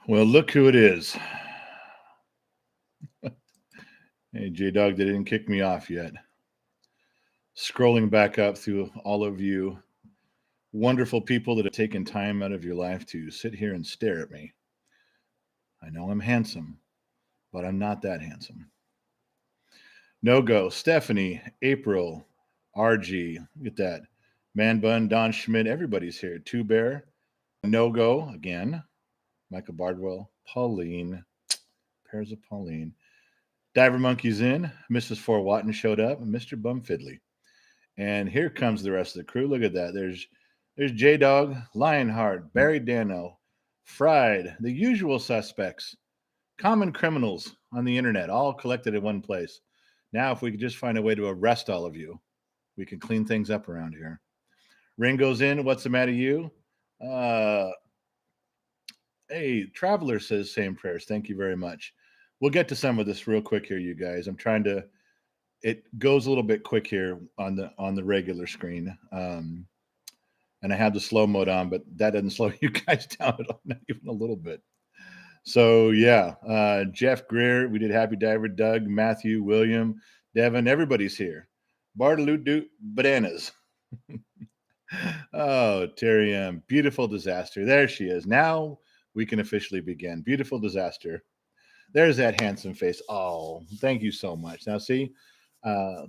Well, look who it is. Hey, J Dog, they didn't kick me off yet. Scrolling back up through all of you wonderful people that have taken time out of your life to sit here and stare at me. I know I'm handsome, but I'm not that handsome. No go. Stephanie, April, RG, look at that. Man Bun, Don Schmidt, everybody's here. Two Bear, No Go again. Michael Bardwell, Pauline, pairs of Pauline. Diver Monkey's in. Mrs. Four Watton showed up, and Mr. Bum Fiddly. And here comes the rest of the crew. Look at that. There's J Dog, Lionheart, Barry Dano, Fried, the usual suspects, common criminals on the internet, all collected in one place. Now, if we could just find a way to arrest all of you, we can clean things up around here. Ringo's in. What's the matter, you? Uh, hey, Traveler says same prayers. Thank you very much. We'll get to some of this real quick here, you guys. I'm trying to. It goes a little bit quick here on the regular screen, and I have the slow mode on, but that doesn't slow you guys down at all, not even a little bit. So yeah, Jeff Greer, we did Happy Diver, Doug, Matthew, William, Devin, everybody's here. Bartolute Bananas. Oh, Terry M. Beautiful disaster. There she is. Now we can officially begin. Beautiful disaster. There's that handsome face. Oh, thank you so much. Now see,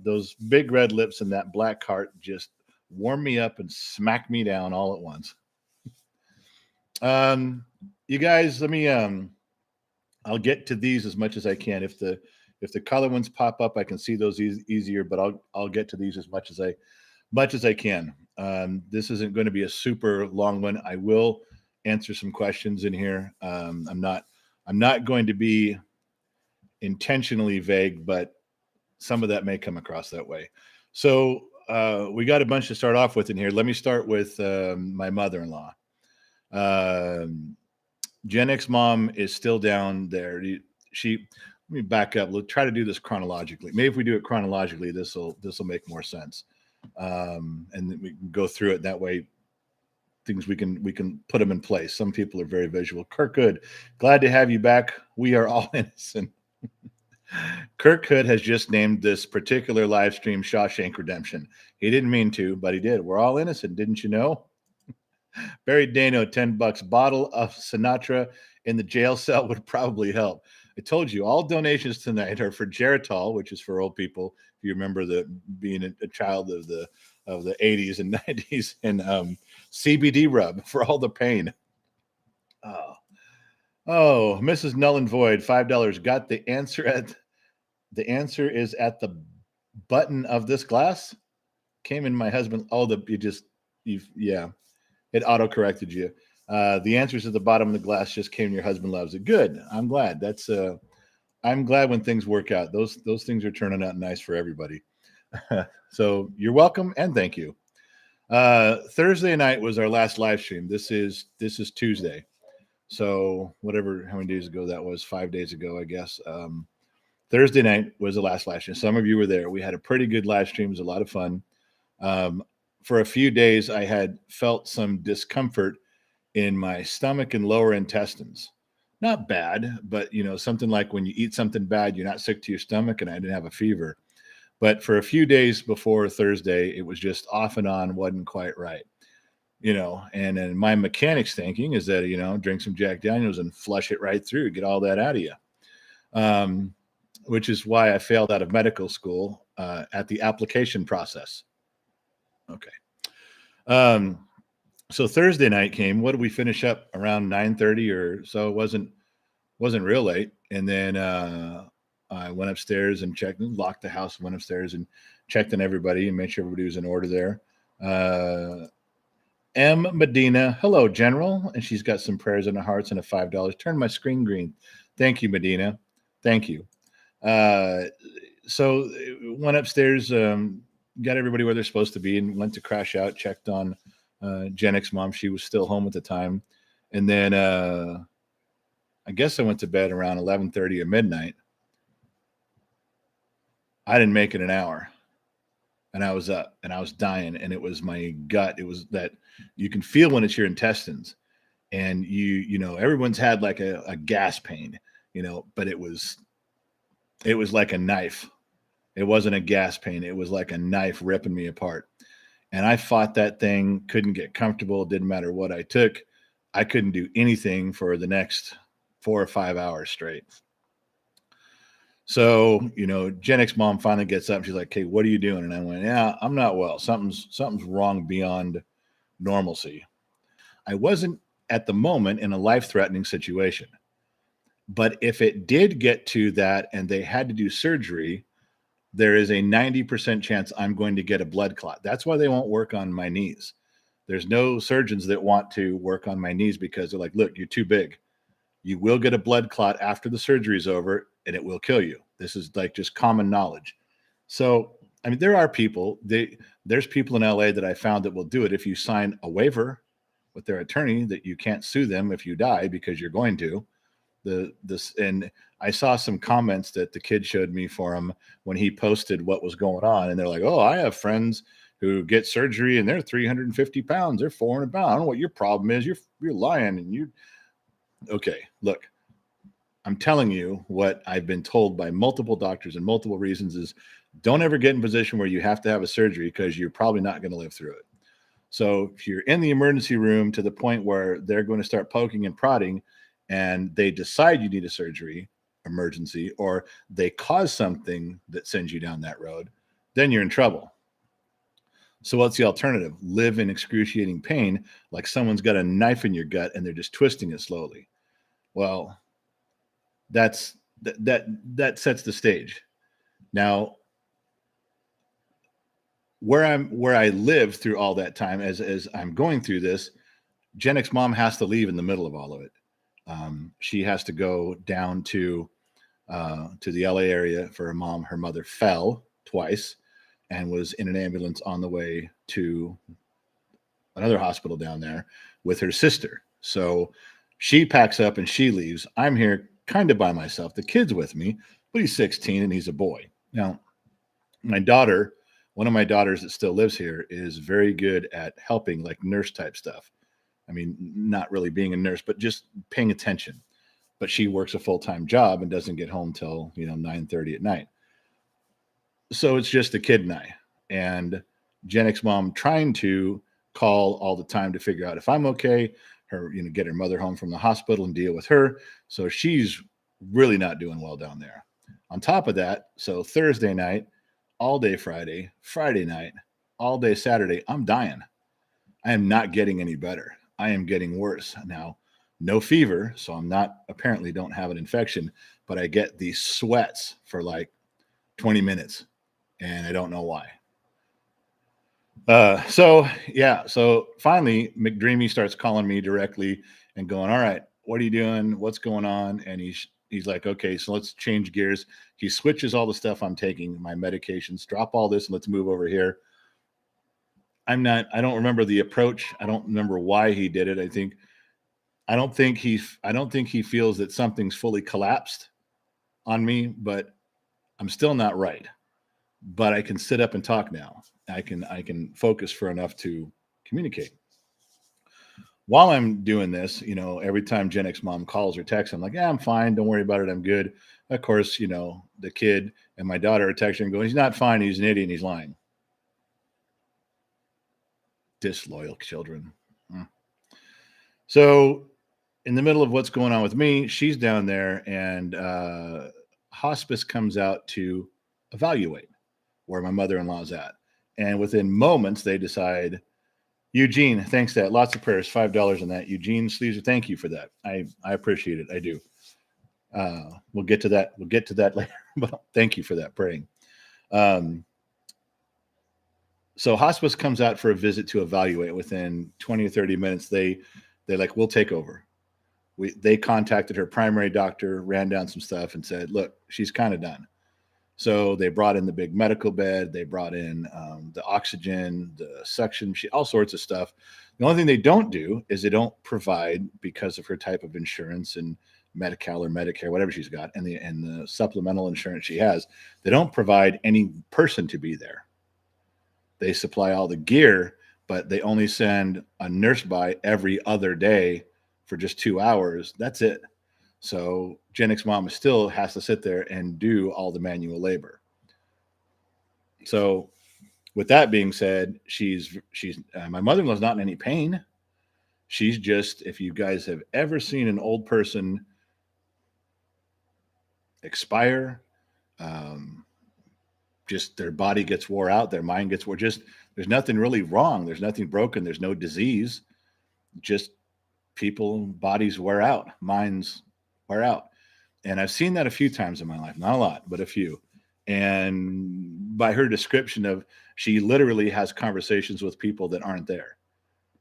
those big red lips and that black heart just warm me up and smack me down all at once. You guys, let me I'll get to these as much as I can. If the color ones pop up, I can see those easier, but I'll get to these as much as I can. This isn't going to be a super long one. I will answer some questions in here. I'm not going to be intentionally vague, but some of that may come across that way. So we got a bunch to start off with in here. Let me start with my mother-in-law. Gen X mom is still down there. Let me back up. We'll try to do this chronologically. Maybe if we do it chronologically, this will make more sense. And then we can go through it that way. Things we can put them in place. Some people are very visual. Kirk Hood, glad to have you back. We are all innocent. Kirk Hood has just named this particular live stream Shawshank Redemption. He didn't mean to, but he did. We're all innocent, didn't you know? Barry Dano, $10. Bottle of Sinatra in the jail cell would probably help. I told you, all donations tonight are for Geritol, which is for old people. If you remember being a child of the 80s and 90s, and CBD rub for all the pain. Oh, Mrs. Null and Void, $5. Got the answer is at the button of this glass. Came in my husband. Oh, yeah. It auto-corrected you. The answers at the bottom of the glass just came. Your husband loves it. Good. I'm glad. I'm glad when things work out. Those things are turning out nice for everybody. So you're welcome and thank you. Thursday night was our last live stream. This is Tuesday. So how many days ago that was? 5 days ago, I guess. Thursday night was the last live stream. Some of you were there. We had a pretty good live stream. It was a lot of fun. For a few days, I had felt some discomfort in my stomach and lower intestines. Not bad, but something like when you eat something bad, you're not sick to your stomach, and I didn't have a fever. But for a few days before Thursday, it was just off and on, wasn't quite right. And then my mechanics thinking is that, drink some Jack Daniels and flush it right through, get all that out of you. Which is why I failed out of medical school at the application process. Okay. So Thursday night came. What did we finish up around 9:30 or so? It wasn't real late. And then I went upstairs and checked and locked the house, went upstairs and checked on everybody and made sure everybody was in order there. M. Medina, hello, General. And she's got some prayers and hearts and a $5. Turn my screen green. Thank you, Medina. Thank you. So went upstairs, got everybody where they're supposed to be, and went to crash out, checked on Gen X mom. She was still home at the time. And then I guess I went to bed around 11:30 or midnight. I didn't make it an hour. And I was up and I was dying, and it was my gut. It was that you can feel when it's your intestines. and everyone's had like a gas pain, but it was like a knife. It wasn't a gas pain. It was like a knife ripping me apart. And I fought that thing, couldn't get comfortable. Didn't matter what I took. I couldn't do anything for the next 4 or 5 hours straight. So, Jennick's mom finally gets up. She's like, "Hey, what are you doing?" And I went, "Yeah, I'm not well. Something's wrong beyond normalcy." I wasn't at the moment in a life-threatening situation. But if it did get to that and they had to do surgery, there is a 90% chance I'm going to get a blood clot. That's why they won't work on my knees. There's no surgeons that want to work on my knees because they're like, "Look, you're too big. You will get a blood clot after the surgery is over and it will kill you." This is like just common knowledge. So, I mean, there are people, there's people in LA that I found that will do it if you sign a waiver with their attorney that you can't sue them if you die because you're going to. And I saw some comments that the kid showed me for him when he posted what was going on, and they're like, "Oh, I have friends who get surgery and they're 350 pounds, they're 400 pounds. I don't know what your problem is. You're lying, and you." Okay, look, I'm telling you what I've been told by multiple doctors and multiple reasons is don't ever get in a position where you have to have a surgery because you're probably not going to live through it. So if you're in the emergency room to the point where they're going to start poking and prodding and they decide you need a surgery emergency, or they cause something that sends you down that road, then you're in trouble. So what's the alternative? Live in excruciating pain like someone's got a knife in your gut and they're just twisting it slowly. Well, that sets the stage. Now, where I lived through all that time as I'm going through this, Jennick's mom has to leave in the middle of all of it. She has to go down to the LA area for her mom. Her mother fell twice and was in an ambulance on the way to another hospital down there with her sister. So she packs up and she leaves. I'm here kind of by myself. The kid's with me, but he's 16 and he's a boy. Now, my daughter, one of my daughters that still lives here, is very good at helping, like nurse type stuff. I mean, not really being a nurse, but just paying attention. But she works a full-time job and doesn't get home till 9:30 at night. So it's just the kid and I, and Jennick's mom trying to call all the time to figure out if I'm okay, her, get her mother home from the hospital and deal with her. So she's really not doing well down there. On top of that, so Thursday night, all day Friday, Friday night, all day Saturday, I'm dying. I am not getting any better. I am getting worse. Now, no fever, so I'm not, apparently don't have an infection, but I get these sweats for like 20 minutes and I don't know why. So finally McDreamy starts calling me directly and going, "All right, what are you doing? What's going on?" And he's like, "Okay, so let's change gears." He switches all the stuff I'm taking, my medications, drop all this and let's move over here. I don't remember the approach. I don't remember why he did it. I don't think he feels that something's fully collapsed on me, but I'm still not right. But I can sit up and talk now. I can focus for enough to communicate. While I'm doing this, every time Jennick's mom calls or texts, I'm like, "Yeah, I'm fine. Don't worry about it. I'm good." Of course, the kid and my daughter are texting going, "He's not fine. He's an idiot and he's lying." Disloyal children. So in the middle of what's going on with me, she's down there and hospice comes out to evaluate where my mother-in-law's at. And within moments, they decide, "Eugene, thanks that. Lots of prayers, $5 on that. Eugene Sleezer, thank you for that. I appreciate it. I do." We'll get to that. We'll get to that later, but thank you for that praying. So hospice comes out for a visit to evaluate. Within 20 or 30 minutes, they're like, "We'll take over." They contacted her primary doctor, ran down some stuff and said, "Look, she's kind of done." So they brought in the big medical bed. They brought in the oxygen, the suction machine, all sorts of stuff. The only thing they don't do is they don't provide, because of her type of insurance and Medi-Cal or Medicare, whatever she's got, and the supplemental insurance she has, they don't provide any person to be there. They supply all the gear, but they only send a nurse by every other day for just 2 hours, that's it. So Gen X mom still has to sit there and do all the manual labor. So with that being said, she's my mother-in-law's not in any pain. She's just, if you guys have ever seen an old person expire, just their body gets wore out, their mind gets wore. Just there's nothing really wrong. There's nothing broken. There's no disease. Just people, bodies wear out, minds wear out. And I've seen that a few times in my life, not a lot, but a few. And by her description of, she literally has conversations with people that aren't there,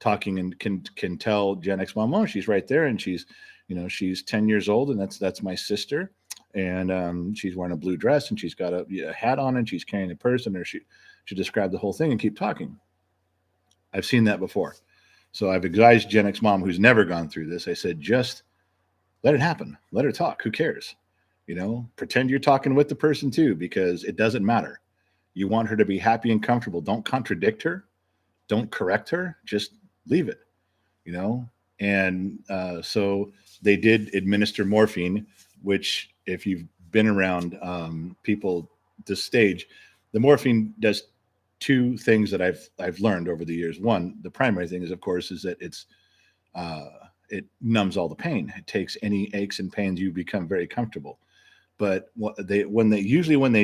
talking, and can tell Gen X mom, oh, she's right there, and she's, she's 10 years old, and that's my sister, and she's wearing a blue dress, and she's got a hat on, and she's carrying a purse, and she described the whole thing and keep talking. I've seen that before. So I've advised Gen X mom, who's never gone through this, I said, just let it happen. Let her talk. Who cares? Pretend you're talking with the person too, because it doesn't matter. You want her to be happy and comfortable. Don't contradict her. Don't correct her. Just leave it, And so they did administer morphine, which, if you've been around people this stage, the morphine does two things that I've learned over the years. One, the primary thing is, of course, is that it numbs all the pain. It takes any aches and pains. You become very comfortable. But when they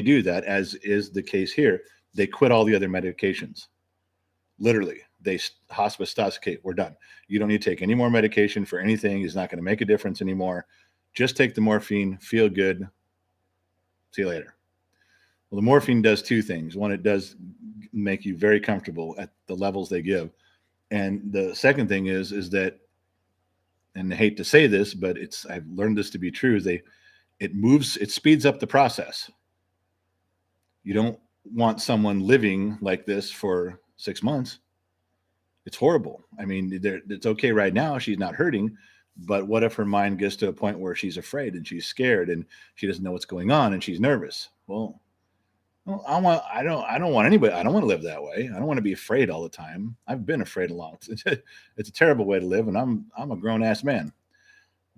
do that, as is the case here, they quit all the other medications. Literally, they hospice stops. Okay, we're done. You don't need to take any more medication for anything. It's not going to make a difference anymore. Just take the morphine. Feel good. See you later. Well, the morphine does two things. One, it does make you very comfortable at the levels they give, and the second thing is that, and I hate to say this, but I've learned this to be true, is it speeds up the process. You don't want someone living like this for 6 months. It's horrible. I mean, it's okay right now. She's not hurting, but what if her mind gets to a point where she's afraid and she's scared and she doesn't know what's going on and she's nervous? Well, I don't want anybody. I don't want to live that way. I don't want to be afraid all the time. I've been afraid a lot. It's a terrible way to live, and I'm a grown ass man.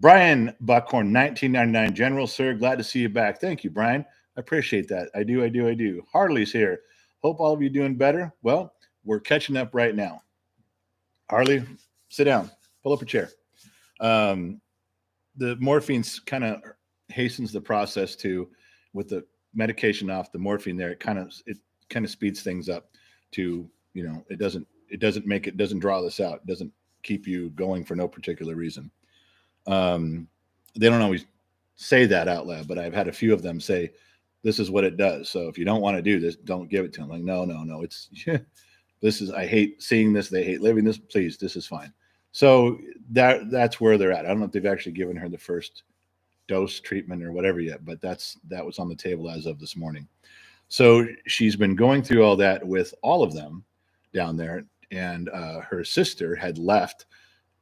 Brian Buckhorn, 1999 General, sir. Glad to see you back. Thank you, Brian. I appreciate that. I do. Harley's here. Hope all of you doing better. Well, we're catching up right now. Harley, sit down. Pull up a chair. The morphine kind of hastens the process with the medication off the morphine there. It kind of speeds things up to, it doesn't draw this out. It doesn't keep you going for no particular reason. They don't always say that out loud, but I've had a few of them say, this is what it does. So if you don't want to do this, don't give it to them. Like, no. I hate seeing this. They hate living this. Please, this is fine. So that's where they're at. I don't know if they've actually given her the first dose treatment or whatever yet, but that was on the table as of this morning. So she's been going through all that with all of them down there, and her sister had left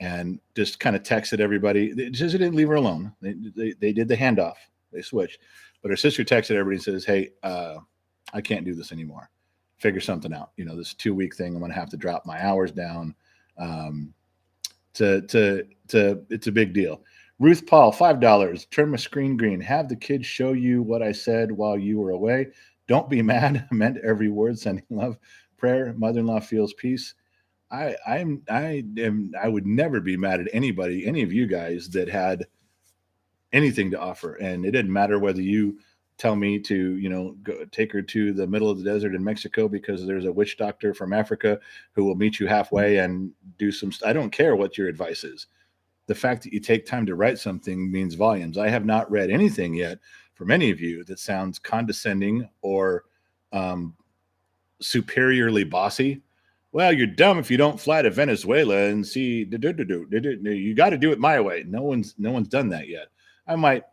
and just kind of texted everybody. She didn't leave her alone. They did the handoff. They switched, but her sister texted everybody and says, "Hey, I can't do this anymore. Figure something out. This 2-week thing. I'm going to have to drop my hours down. It's a big deal." Ruth Paul, $5. Turn my screen green. Have the kids show you what I said while you were away. Don't be mad. I meant every word. Sending love. Prayer. Mother-in-law feels peace. I would never be mad at anybody, any of you guys that had anything to offer. And it didn't matter whether you tell me to, go take her to the middle of the desert in Mexico because there's a witch doctor from Africa who will meet you halfway and do I don't care what your advice is. The fact that you take time to write something means volumes. I have not read anything yet from any of you that sounds condescending or superiorly bossy. Well, you're dumb if you don't fly to Venezuela and see. You got to do it my way. No one's done that yet. I might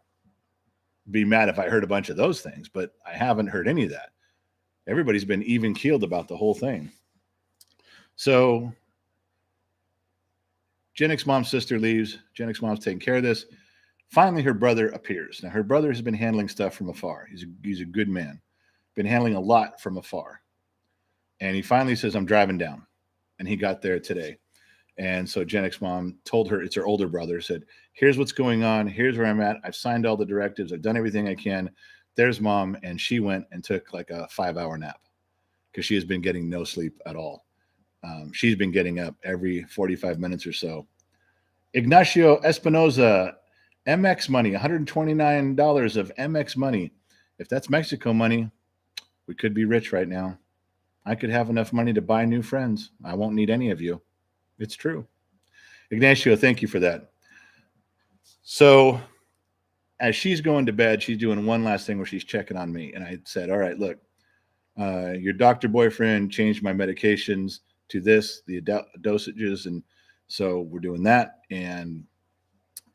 be mad if I heard a bunch of those things, but I haven't heard any of that. Everybody's been even keeled about the whole thing. So Gen X mom's sister leaves. Gen X mom's taking care of this. Finally, her brother appears. Now, her brother has been handling stuff from afar. He's a good man. Been handling a lot from afar. And he finally says, I'm driving down. And he got there today. And so Jennick's mom told her, it's her older brother, said, here's what's going on. Here's where I'm at. I've signed all the directives. I've done everything I can. There's mom. And she went and took like a 5-hour nap because she has been getting no sleep at all. She's been getting up every 45 minutes or so. Ignacio Espinoza, MX money, $129 of MX money. If that's Mexico money, we could be rich right now. I could have enough money to buy new friends. I won't need any of you. It's true. Ignacio, thank you for that. So as she's going to bed, she's doing one last thing where she's checking on me. And I said, all right, look, your doctor boyfriend changed my medications to this, the dosages. And so we're doing that. And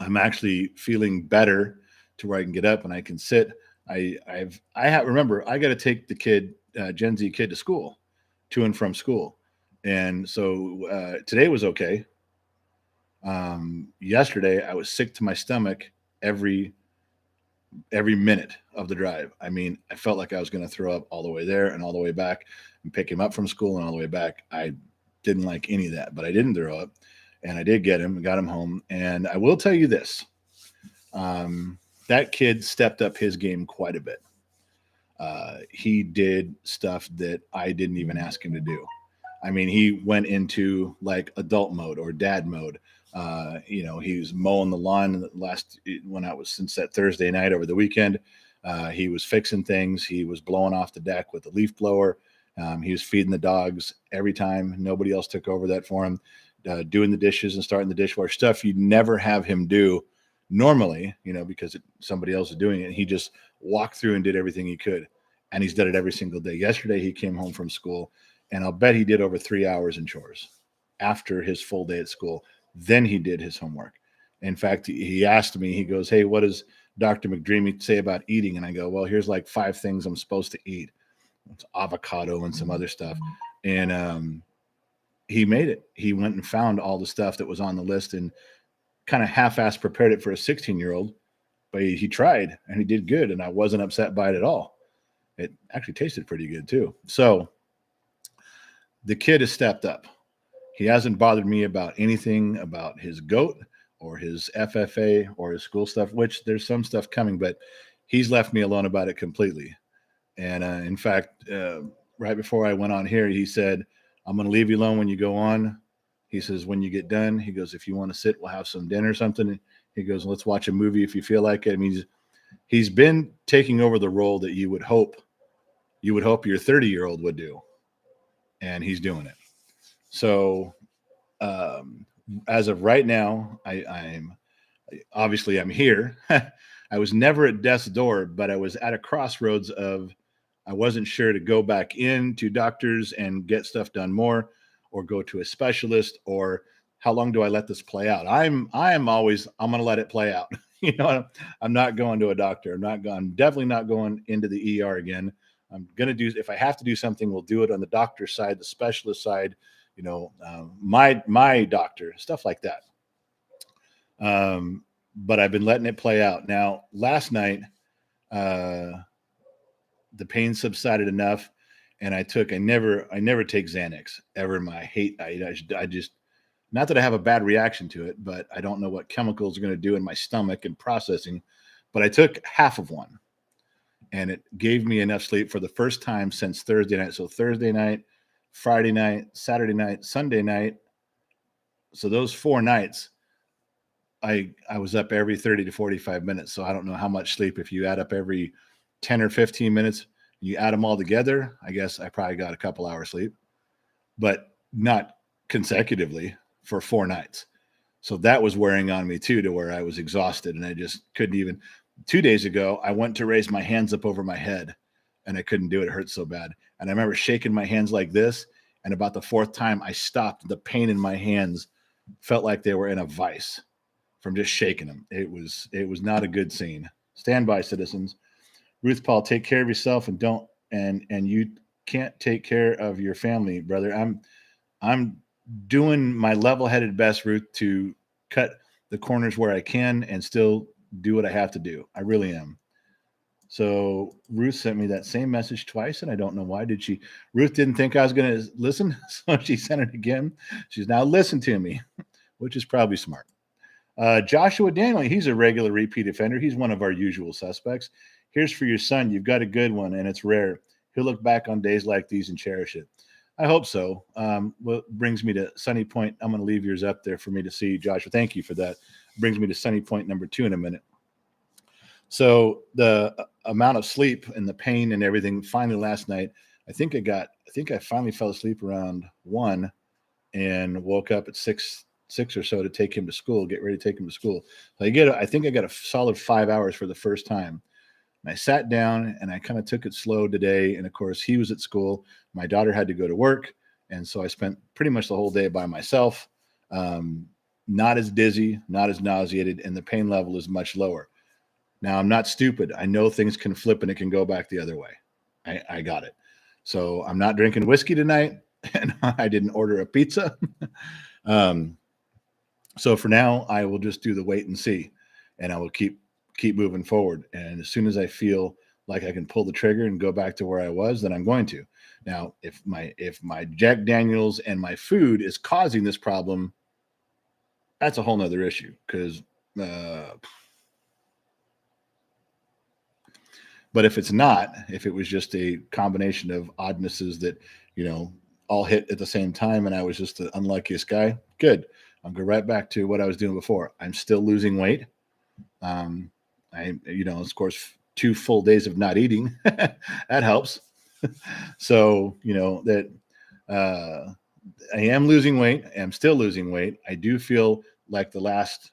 I'm actually feeling better to where I can get up and I can sit. Remember, I got to take the kid, Gen Z kid, to school, to and from school. And so today was okay. Yesterday I was sick to my stomach every minute of the drive. I mean, I felt like I was going to throw up all the way there and all the way back and pick him up from school and all the way back. I didn't like any of that, but I didn't throw up, and I did get him and got him home. And I will tell you this, that kid stepped up his game quite a bit. He did stuff that I didn't even ask him to do. I mean, he went into like adult mode or dad mode. He was mowing the lawn since that Thursday night over the weekend. He was fixing things. He was blowing off the deck with the leaf blower. He was feeding the dogs every time. Nobody else took over that for him. Doing the dishes and starting the dishwasher, stuff you'd never have him do normally, because somebody else is doing it. He just walked through and did everything he could. And he's done it every single day. Yesterday, he came home from school, and I'll bet he did over 3 hours in chores after his full day at school. Then he did his homework. In fact, he asked me, he goes, hey, what does Dr. McDreamy say about eating? And I go, well, here's like 5 things I'm supposed to eat. It's avocado and some other stuff. And he made it. He went and found all the stuff that was on the list and kind of half-ass prepared it for a 16-year-old. But he tried, and he did good, and I wasn't upset by it at all. It actually tasted pretty good too. So the kid has stepped up. He hasn't bothered me about anything about his goat or his FFA or his school stuff, which there's some stuff coming, but he's left me alone about it completely. And in fact, right before I went on here, he said, I'm going to leave you alone when you go on. He says, when you get done, he goes, if you want to sit, we'll have some dinner or something. He goes, let's watch a movie if you feel like it. I mean, he's been taking over the role that you would hope your 30-year-old would do. And he's doing it. So as of right now, I'm here. I was never at death's door, but I was at a crossroads of, I wasn't sure to go back into doctors and get stuff done more, or go to a specialist, or how long do I let this play out? I'm going to let it play out. I'm not going to a doctor. I'm definitely not going into the ER again. I'm going to do, if I have to do something, we'll do it on the doctor side, the specialist side, my doctor, stuff like that. But I've been letting it play out. Now, last night, the pain subsided enough, and I never take Xanax ever in my hate. I just, not that I have a bad reaction to it, but I don't know what chemicals are going to do in my stomach and processing, but I took half of one, and it gave me enough sleep for the first time since Thursday night. So Thursday night, Friday night, Saturday night, Sunday night. So those 4 nights, I was up every 30 to 45 minutes. So I don't know how much sleep, if you add up every 10 or 15 minutes, you add them all together, I guess I probably got a couple hours sleep, but not consecutively for 4 nights. So that was wearing on me too, to where I was exhausted and I just couldn't even. 2 days ago, I went to raise my hands up over my head and I couldn't do it. It hurt so bad. And I remember shaking my hands like this. And about the 4th time I stopped, the pain in my hands felt like they were in a vice from just shaking them. It was not a good scene. Stand by, citizens. Ruth Paul, take care of yourself and you can't take care of your family, brother. I'm doing my level-headed best, Ruth, to cut the corners where I can and still do what I have to do. I really am. So Ruth sent me that same message twice, and I don't know why. Ruth didn't think I was going to listen, so she sent it again. She's now listened to me. which is probably smart. Joshua Daniel, he's a regular repeat offender. He's one of our usual suspects. Here's for your son. You've got a good one, and it's rare. He'll look back on days like these and cherish it. I hope so. What brings me to Sunny Point. I'm going to leave yours up there for me to see, Joshua. Thank you for that. Brings me to Sunny Point number 2 in a minute. So the amount of sleep and the pain and everything, finally last night, I think I finally fell asleep around 1 and woke up at 6 or so to take him to school, get ready to take him to school. So I think I got a solid 5 hours for the first time. And I sat down and I kind of took it slow today. And of course, he was at school. My daughter had to go to work. And so I spent pretty much the whole day by myself, not as dizzy, not as nauseated, and the pain level is much lower. Now, I'm not stupid. I know things can flip and it can go back the other way. I got it. So I'm not drinking whiskey tonight, and I didn't order a pizza. So for now, I will just do the wait and see, and I will keep moving forward. And as soon as I feel like I can pull the trigger and go back to where I was, then I'm going to. Now, if my Jack Daniels and my food is causing this problem, that's a whole nother issue. Because, but if it's not, if it was just a combination of oddnesses that all hit at the same time, and I was just the unluckiest guy, good. I'll go right back to what I was doing before. I'm still losing weight. Of course, 2 full days of not eating, that helps. So, that I am losing weight. I'm still losing weight. I do feel like the last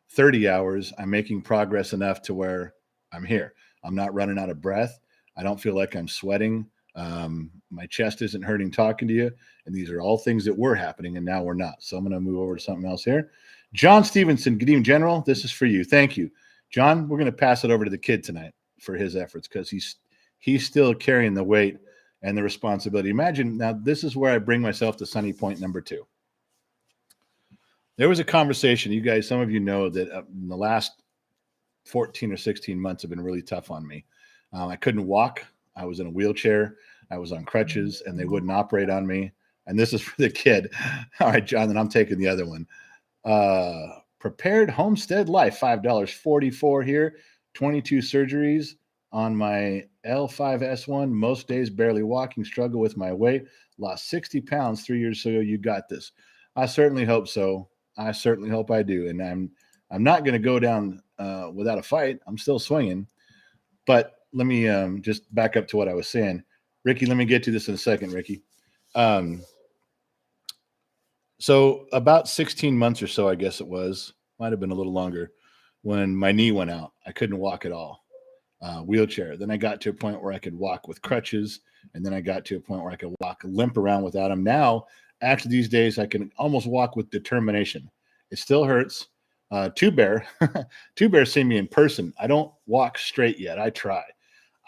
30 hours, I'm making progress enough to where I'm here. I'm not running out of breath. I don't feel like I'm sweating. My chest isn't hurting talking to you. And these are all things that were happening, and now we're not. So I'm going to move over to something else here. John Stevenson, good evening, General. This is for you. Thank you. John, we're going to pass it over to the kid tonight for his efforts, because he's still carrying the weight and the responsibility. Imagine, now this is where I bring myself to Sunny Point number 2. There was a conversation, you guys, some of you know that in the last 14 or 16 months have been really tough on me. I couldn't walk. I was in a wheelchair. I was on crutches, and they wouldn't operate on me. And this is for the kid. All right, John, then I'm taking the other one. Prepared Homestead Life, $5.44 here. 22 surgeries on my L5S1. Most days barely walking, struggle with my weight. Lost 60 pounds 3 years ago. You got this. I certainly hope so. I certainly hope I do. And I'm not going to go down without a fight. I'm still swinging. But let me just back up to what I was saying. Ricky, let me get to this in a second, Ricky. So about 16 months or so, I guess it was, might have been a little longer, when my knee went out. I couldn't walk at all. Wheelchair. Then I got to a point where I could walk with crutches, and then I got to a point where I could limp around without them. Now, actually, these days, I can almost walk with determination. It still hurts. Two Bear seen me in person. I don't walk straight yet. I try.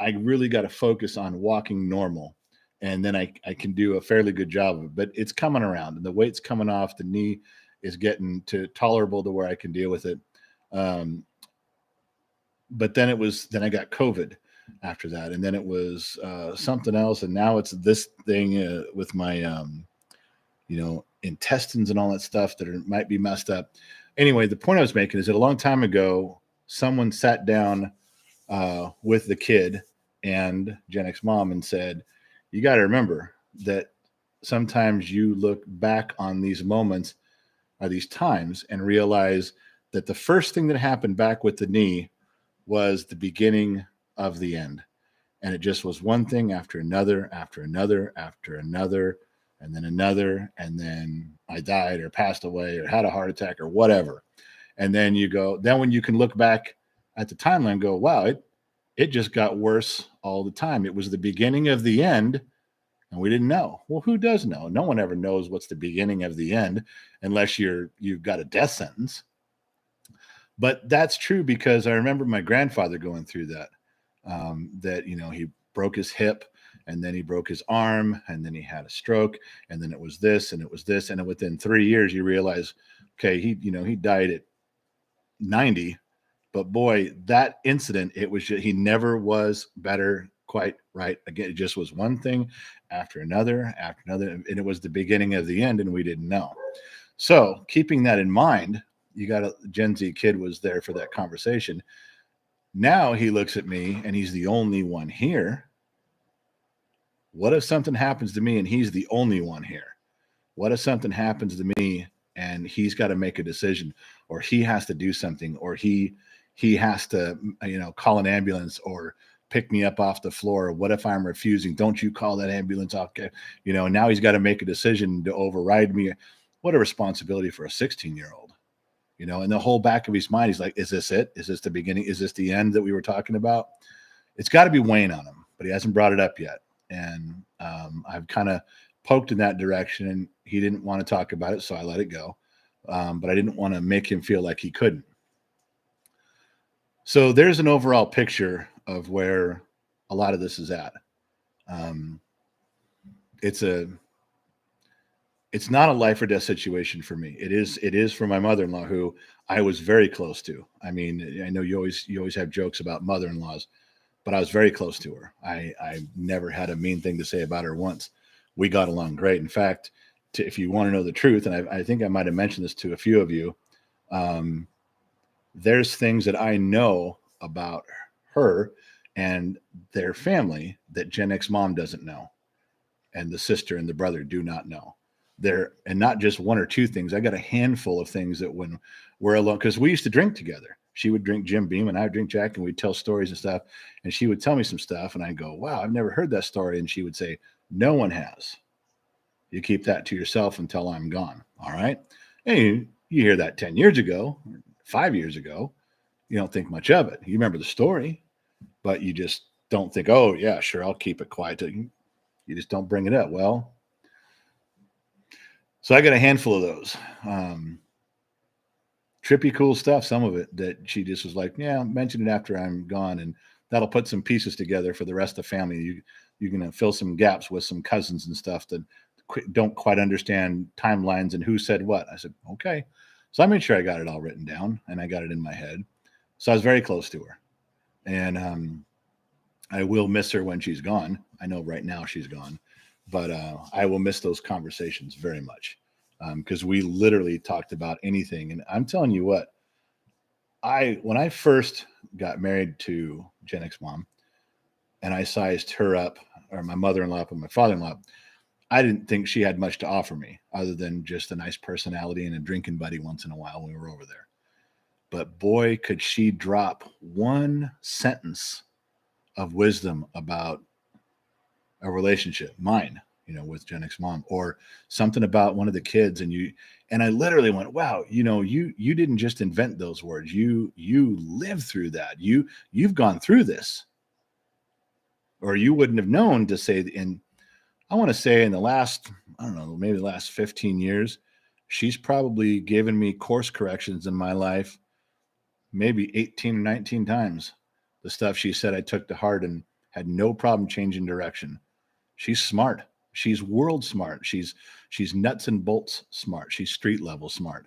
I really got to focus on walking normal, and then I can do a fairly good job of it. But it's coming around, and the weight's coming off. The knee is getting to tolerable to where I can deal with it. But then I got COVID after that, and then it was something else, and now it's this thing with my intestines and all that stuff that might be messed up. Anyway, the point I was making is that a long time ago, someone sat down with the kid and Gen X mom and said, you got to remember that sometimes you look back on these moments or these times and realize that the first thing that happened back with the knee was the beginning of the end. And it just was one thing after another, after another, after another, and then another. And then I died or passed away or had a heart attack or whatever. And then when you can look back at the timeline and go, wow, it just got worse all the time. It was the beginning of the end, and we didn't know. Well, who does know? No one ever knows what's the beginning of the end unless you've got a death sentence. But that's true, because I remember my grandfather going through that. He broke his hip, and then he broke his arm, and then he had a stroke, and then it was this, and it was this, and within 3 years you realize, okay, he died at 90. But boy, that incident, he never was better quite right. Again, it just was one thing after another, and it was the beginning of the end, and we didn't know. So keeping that in mind, you got a Gen Z kid was there for that conversation. Now he looks at me and he's the only one here. What if something happens to me and he's the only one here? What if something happens to me and he's got to make a decision, or he has to do something, or he has to, call an ambulance or pick me up off the floor? What if I'm refusing? Don't you call that ambulance off? Now he's got to make a decision to override me. What a responsibility for a 16-year-old. In the whole back of his mind, he's like, is this it? Is this the beginning? Is this the end that we were talking about? It's got to be weighing on him, but he hasn't brought it up yet. And I've kind of poked in that direction, and he didn't want to talk about it, so I let it go. But I didn't want to make him feel like he couldn't. So there's an overall picture of where a lot of this is at. It's not a life or death situation for me. It is for my mother-in-law, who I was very close to. I mean, I know you always have jokes about mother-in-laws, but I was very close to her. I never had a mean thing to say about her once. We got along great. In fact, if you want to know the truth, and I think I might have mentioned this to a few of you, there's things that I know about her and their family that Gen X mom doesn't know, and the sister and the brother do not know. And not just one or two things. I got a handful of things that when we're alone, because we used to drink together. She would drink Jim Beam and I would drink Jack, and we'd tell stories and stuff. And she would tell me some stuff, and I'd go, wow, I've never heard that story. And she would say, no one has. You keep that to yourself until I'm gone. All right. And you hear that 10 years ago, 5 years ago, you don't think much of it. You remember the story, but you just don't think, oh yeah, sure, I'll keep it quiet. You just don't bring it up. Well, so I got a handful of those. Trippy, cool stuff. Some of it that she just was like, yeah, mention it after I'm gone. And that'll put some pieces together for the rest of the family. You're going to fill some gaps with some cousins and stuff that don't quite understand timelines and who said what. I said, okay. So I made sure I got it all written down and I got it in my head. So I was very close to her. And I will miss her when she's gone. I know right now she's gone, but I will miss those conversations very much. Because we literally talked about anything. And I'm telling you what, when I first got married to Gen X mom and I sized her up, or my mother-in-law up and my father-in-law, I didn't think she had much to offer me other than just a nice personality and a drinking buddy once in a while when we were over there. But boy, could she drop one sentence of wisdom about a relationship, mine, with Gen X mom, or something about one of the kids. And I literally went, wow, you didn't just invent those words. You lived through that. You've gone through this, or you wouldn't have known to say I want to say in the last, I don't know, maybe the last 15 years, she's probably given me course corrections in my life, maybe 18 or 19 times. The stuff she said I took to heart and had no problem changing direction. She's smart. She's world smart. She's nuts and bolts smart. She's street level smart.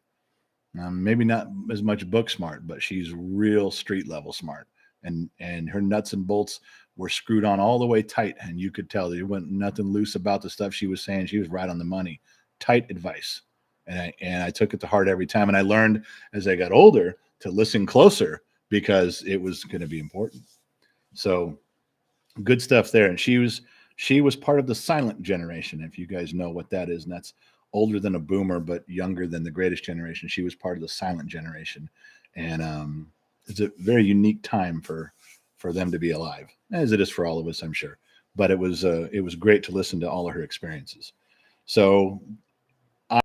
Maybe not as much book smart, but she's real street level smart. And her nuts and bolts were screwed on all the way tight, and you could tell there wasn't nothing loose about the stuff she was saying. She was right on the money. Tight advice, and I took it to heart every time. And I learned as I got older to listen closer because it was going to be important. So good stuff there. And she was part of the silent generation, if you guys know what that is. And that's older than a boomer, but younger than the greatest generation. She was part of the silent generation. And it's a very unique time for them to be alive, as it is for all of us, I'm sure. But it was great to listen to all of her experiences. So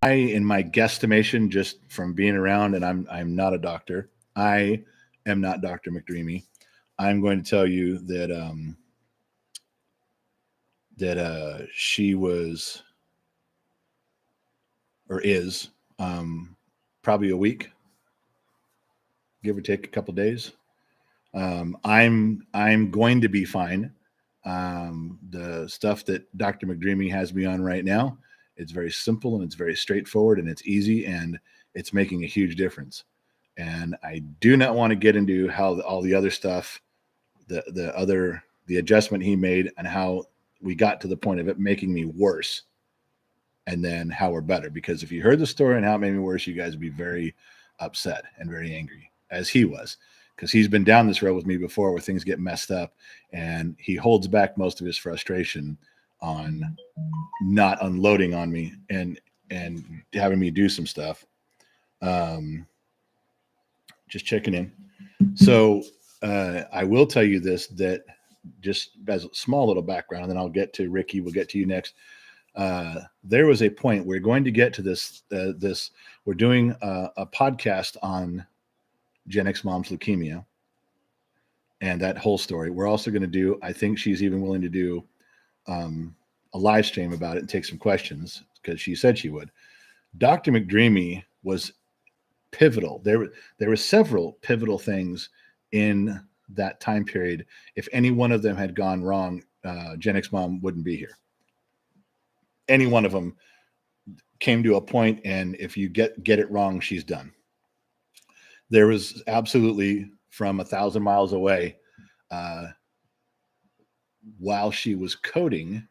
in my guesstimation, just from being around, and I'm not a doctor. I am not Dr. McDreamy. I'm going to tell you that she was or is probably a week, give or take a couple days. I'm going to be fine. The stuff that Dr. McDreamy has me on right now, it's very simple and it's very straightforward and it's easy and it's making a huge difference. And I do not want to get into how all the other stuff, the adjustment he made and how we got to the point of it making me worse and then how we're better. Because if you heard the story and how it made me worse, you guys would be very upset and very angry, as he was, because he's been down this road with me before where things get messed up, and he holds back most of his frustration on not unloading on me and having me do some stuff. Just checking in. So I will tell you this, that just as a small little background, and then I'll get to Ricky. We'll get to you next. There was a point we're going to get to this. We're doing a podcast on Gen X mom's leukemia and that whole story. We're also going to do, I think she's even willing to do a live stream about it and take some questions because she said she would. Dr. McDreamy was pivotal. There were several pivotal things in that time period. If any one of them had gone wrong, Gen X mom wouldn't be here. Any one of them came to a point, and if you get it wrong, she's done. There was absolutely, from 1,000 miles away, while she was coding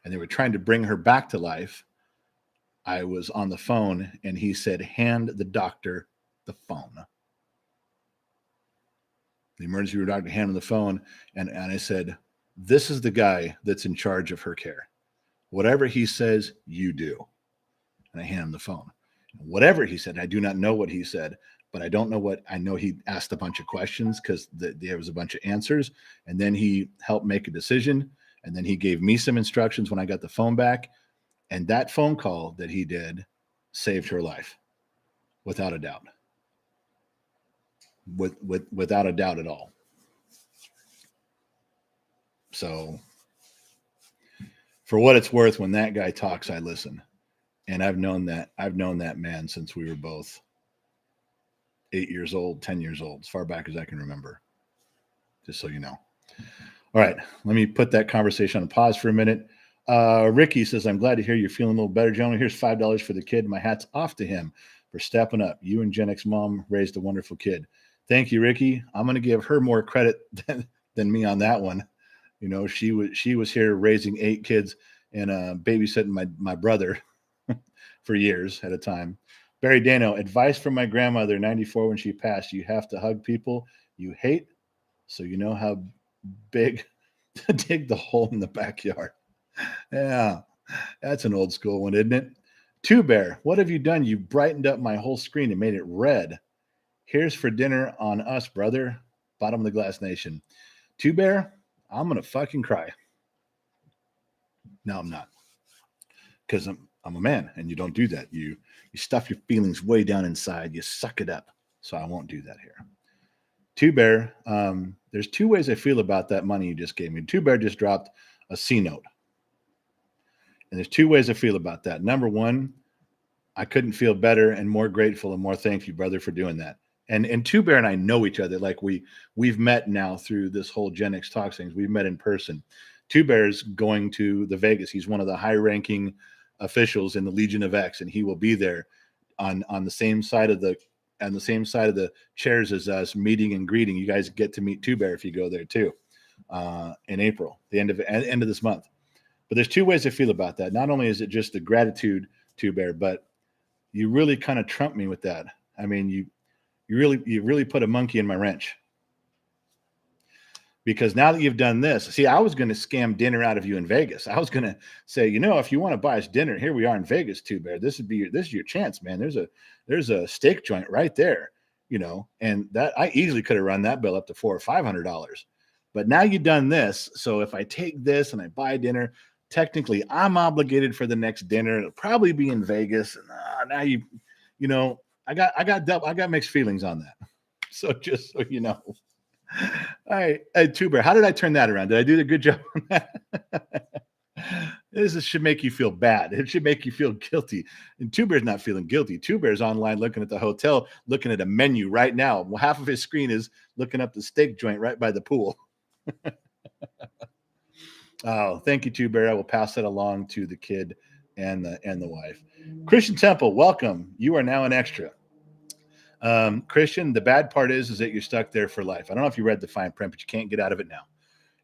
and they were trying to bring her back to life, I was on the phone and he said, hand the doctor the phone. The emergency room doctor handed the phone, and I said, this is the guy that's in charge of her care. Whatever he says, you do. And I hand him the phone. Whatever he said, I do not know what he said, but I don't know what, I know he asked a bunch of questions because there was a bunch of answers, and then he helped make a decision, and then he gave me some instructions when I got the phone back, and that phone call that he did saved her life, without a doubt. Without a doubt at all. So for what it's worth, when that guy talks, I listen. And I've known that man since we were both 8 years old, 10 years old, as far back as I can remember. Just so you know. All right, let me put that conversation on pause for a minute. Ricky says, I'm glad to hear you're feeling a little better, gentlemen. Here's $5 for the kid. My hat's off to him for stepping up. You and Gen X mom raised a wonderful kid. Thank you, Ricky. I'm going to give her more credit than me on that one. You know, she was here raising 8 kids and babysitting my brother for years at a time. Barry Dano, advice from my grandmother, 94, when she passed: you have to hug people you hate so you know how big to dig the hole in the backyard. Yeah, that's an old school one, isn't it? Two Bear, what have you done? You brightened up my whole screen and made it red. Here's for dinner on us, brother. Bottom of the Glass Nation. Two Bear, I'm going to fucking cry. No, I'm not. Because I'm a man, and you don't do that. You stuff your feelings way down inside. You suck it up. So I won't do that here. Two Bear, there's 2 ways I feel about that money you just gave me. Two Bear just dropped a C note. And there's 2 ways I feel about that. Number one, I couldn't feel better and more grateful and more thank you, brother, for doing that. And Two Bear and I know each other. Like we've met now through this whole Gen X Talks things. We've met in person. Two Bear's going to the Vegas. He's one of the high-ranking officials in the Legion of X, and he will be there on the same side of the chairs as us, meeting and greeting. You guys get to meet Two Bear if you go there too, in April, the end of this month. But there's 2 ways I feel about that. Not only is it just the gratitude, Two Bear, but you really kind of trump me with that. I mean, you really put a monkey in my wrench. Because now that you've done this, see, I was going to scam dinner out of you in Vegas. I was going to say, if you want to buy us dinner, here we are in Vegas, Two Bear. This is your chance, man. There's a steak joint right there, and that I easily could have run that bill up to $400 or $500. But now you've done this, so if I take this and I buy dinner, technically I'm obligated for the next dinner. It'll probably be in Vegas. And now I got mixed feelings on that. So just so you know. All right, Two Bear, how did I turn that around? Did I do a good job on that? This should make you feel bad. It should make you feel guilty. And Two Bear's not feeling guilty. Two Bear's online looking at the hotel, looking at a menu right now. Well, half of his screen is looking up the steak joint right by the pool. Oh, thank you, Two Bear. I will pass that along to the kid and the wife. Christian Temple, welcome. You are now an extra. Christian, the bad part is that you're stuck there for life. I don't know if you read the fine print, but you can't get out of it now.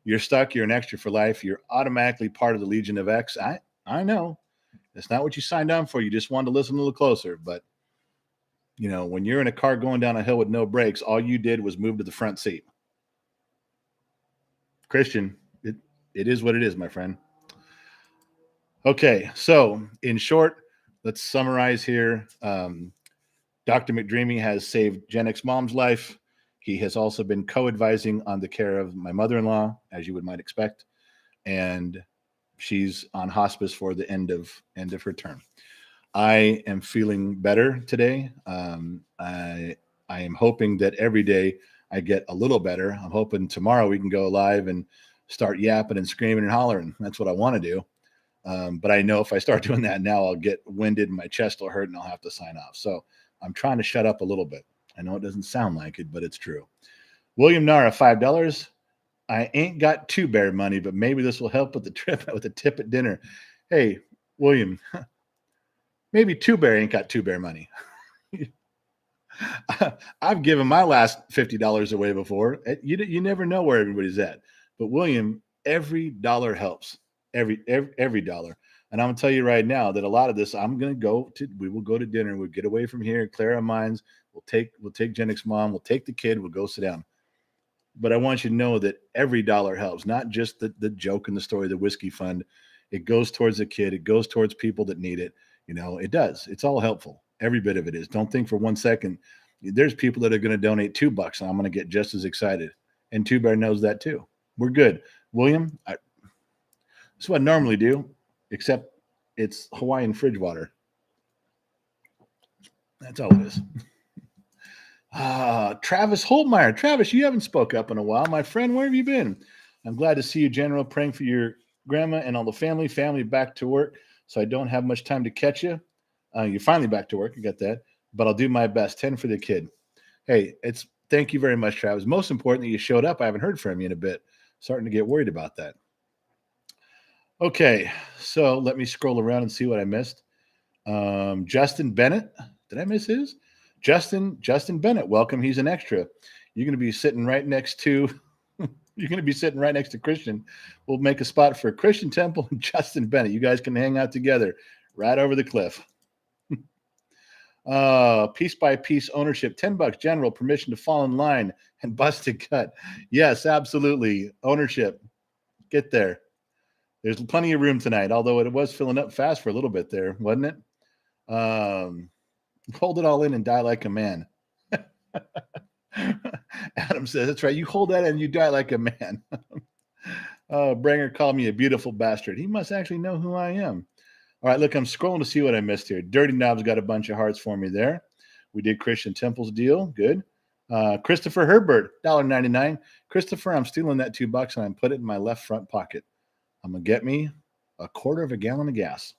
You're stuck. You're an extra for life. You're automatically part of the Legion of X. I know. It's not what you signed on for. You just wanted to listen a little closer. But, when you're in a car going down a hill with no brakes, all you did was move to the front seat. Christian, it is what it is, my friend. Okay, so in short, let's summarize here. Dr. McDreamy has saved Gen X mom's life. He has also been co-advising on the care of my mother-in-law, as you might expect, and she's on hospice for the end of her term. I am feeling better today. I am hoping that every day I get a little better. I'm hoping tomorrow we can go live and start yapping and screaming and hollering. That's what I want to do. But I know if I start doing that now, I'll get winded and my chest will hurt and I'll have to sign off. So I'm trying to shut up a little bit. I know it doesn't sound like it, but it's true. William Nara, $5. I ain't got Two Bear money, but maybe this will help with the trip, with the tip at dinner. Hey, William, maybe Two Bear ain't got Two Bear money. I've given my last $50 away before. You never know where everybody's at. But William, every dollar helps. Every dollar. And I'm gonna tell you right now that a lot of this, we will go to dinner. We'll get away from here and clear our minds. We'll take Gen X mom. We'll take the kid. We'll go sit down. But I want you to know that every dollar helps, not just the joke in the story, the whiskey fund. It goes towards the kid. It goes towards people that need it. It does. It's all helpful. Every bit of it is. Don't think for 1 second. There's people that are going to donate $2 and I'm going to get just as excited. And Two Bear knows that too. We're good. William, that's what I normally do, except it's Hawaiian fridge water. That's all it is. Travis Holtmeyer. Travis, you haven't spoke up in a while. My friend, where have you been? I'm glad to see you, General, praying for your grandma and all the family back to work, so I don't have much time to catch you. You're finally back to work. I got that. But I'll do my best. 10 for the kid. Hey, thank you very much, Travis. Most importantly, you showed up. I haven't heard from you in a bit. Starting to get worried about that. Okay, so let me scroll around and see what I missed. Justin Bennett. Did I miss his? Justin Bennett. Welcome. He's an extra. You're going to be sitting right next to Christian. We'll make a spot for Christian Temple and Justin Bennett. You guys can hang out together right over the cliff. Piece by piece ownership, $10. General, permission to fall in line and bust a gut. Yes, absolutely. Ownership. Get there. There's plenty of room tonight, although it was filling up fast for a little bit there, wasn't it? Hold it all in and die like a man. Adam says, that's right. You hold that and you die like a man. Branger called me a beautiful bastard. He must actually know who I am. All right, look, I'm scrolling to see what I missed here. Dirty Knob's got a bunch of hearts for me there. We did Christian Temple's deal. Good. Christopher Herbert, $1.99. Christopher, I'm stealing that $2 and I'm put it in my left front pocket. I'm going to get me a quarter of a gallon of gas.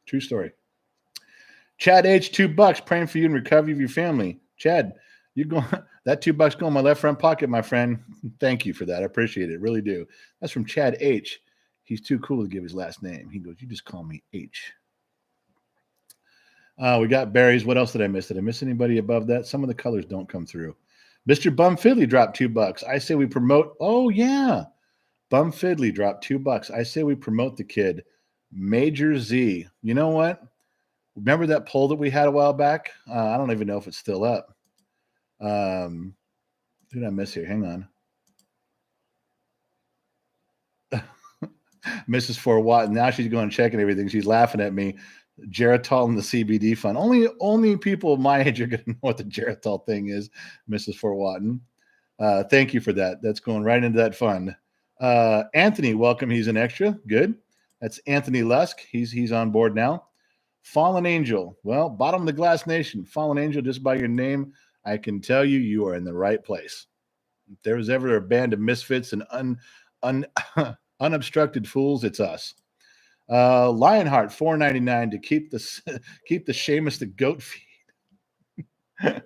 True story. Chad H, $2, praying for you and recovery of your family. Chad, that $2 going in my left front pocket, my friend. Thank you for that. I appreciate it. Really do. That's from Chad H. He's too cool to give his last name. He goes, you just call me H. We got berries. What else did I miss? Did I miss anybody above that? Some of the colors don't come through. Mr. Bum Fiddly dropped $2. I say we promote. Oh, yeah. Bum Fiddly dropped $2. I say we promote the kid. Major Z. You know what? Remember that poll that we had a while back? I don't even know if it's still up. Who did I miss here? Hang on. Mrs. Fort Watt. Now she's going checking everything. She's laughing at me. Geritol and the CBD fund. Only people my age are going to know what the Geritol thing is, Mrs. Fort Watton. Thank you for that. That's going right into that fund. Anthony, welcome. He's an extra. Good. That's Anthony Lusk. He's on board now. Fallen Angel. Well, bottom of the glass nation. Fallen Angel, just by your name, I can tell you are in the right place. If there was ever a band of misfits and unobstructed fools, it's us. Lionheart, $4.99 to keep the Seamus the goat feed.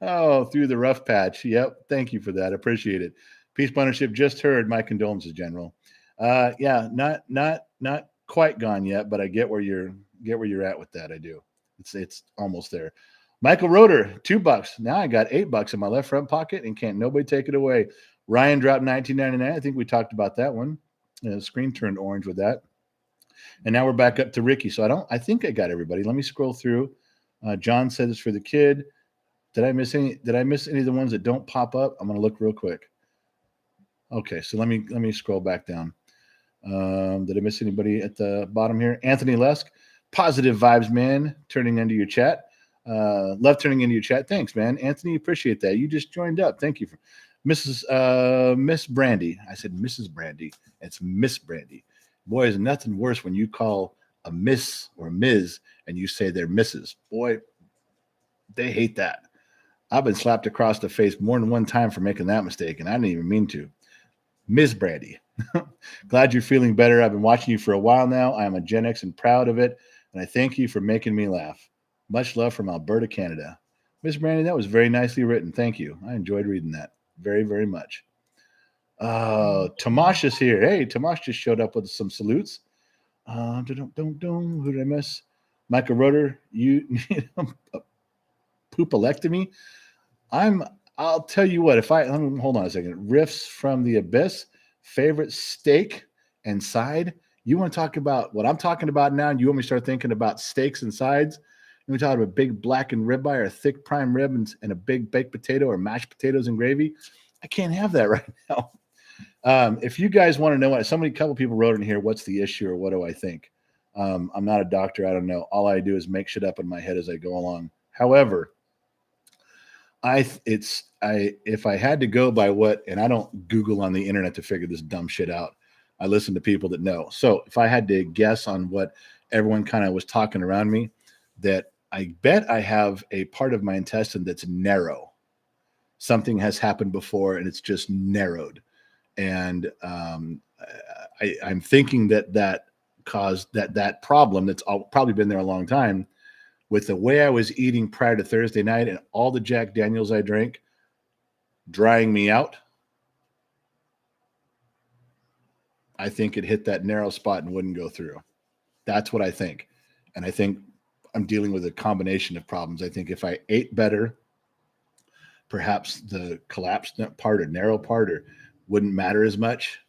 Oh, through the rough patch. Yep. Thank you for that. Appreciate it. Peace Partnership just heard. My condolences, General. Yeah, not quite gone yet, but I get where you're at with that. I do. It's almost there. Michael Roeder, $2. Now I got $8 in my left front pocket and can't nobody take it away. Ryan dropped $19.99. I think we talked about that one. Screen turned orange with that. And now we're back up to Ricky. So I think I got everybody. Let me scroll through. John said it's for the kid. Did I miss any of the ones that don't pop up? I'm going to look real quick. Okay, so let me scroll back down. Did I miss anybody at the bottom here? Anthony Lusk, positive vibes, man. Turning into your chat. Love turning into your chat. Thanks, man. Anthony, appreciate that. You just joined up. Thank you. Miss Brandy. I said Mrs. Brandy. It's Miss Brandy. Boy, is nothing worse when you call a Miss or Ms. and you say they're Mrs. Boy, they hate that. I've been slapped across the face more than one time for making that mistake, and I didn't even mean to. Ms. Brandy. Glad you're feeling better. I've been watching you for a while now. I am a Gen X and proud of it, and I thank you for making me laugh. Much love from Alberta, Canada. Miss Brandy, that was very nicely written. Thank you. I enjoyed reading that very, very much. Tomash is here. Hey, Tomash just showed up with some salutes. Who did I miss? Michael Roeder, you poopalectomy. I'll tell you what, hold on a second. Riffs from the Abyss, favorite steak and side. You want to talk about what I'm talking about now, and you want me to start thinking about steaks and sides? You talk about a big blackened ribeye or a thick prime rib and a big baked potato or mashed potatoes and gravy. I can't have that right now. If you guys want to know what, a couple people wrote in here, what's the issue or what do I think? I'm not a doctor. I don't know. All I do is make shit up in my head as I go along. However, if I had to go by what, and I don't Google on the internet to figure this dumb shit out. I listen to people that know. So if I had to guess on what everyone kind of was talking around me, that I bet I have a part of my intestine that's narrow. Something has happened before and it's just narrowed. And I'm thinking that caused that problem that's probably been there a long time with the way I was eating prior to Thursday night and all the Jack Daniels I drank drying me out. I think it hit that narrow spot and wouldn't go through. That's what I think. And I think I'm dealing with a combination of problems. I think if I ate better, perhaps the collapsed part or narrow part wouldn't matter as much.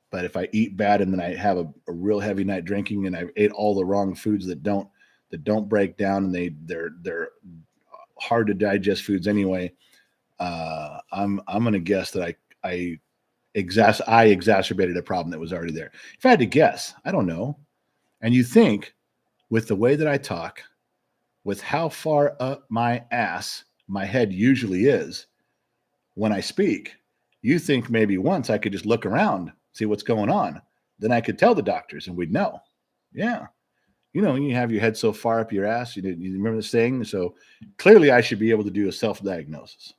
But if I eat bad and then I have a real heavy night drinking and I ate all the wrong foods that don't break down and they're hard to digest foods anyway, I'm going to guess that I exacerbated a problem that was already there. If I had to guess, I don't know. And you think with the way that I talk, with how far up my ass my head usually is when I speak, you think maybe once I could just look around, see what's going on. Then I could tell the doctors and we'd know. Yeah. You know, you have your head so far up your ass. You remember the saying? So clearly I should be able to do a self-diagnosis.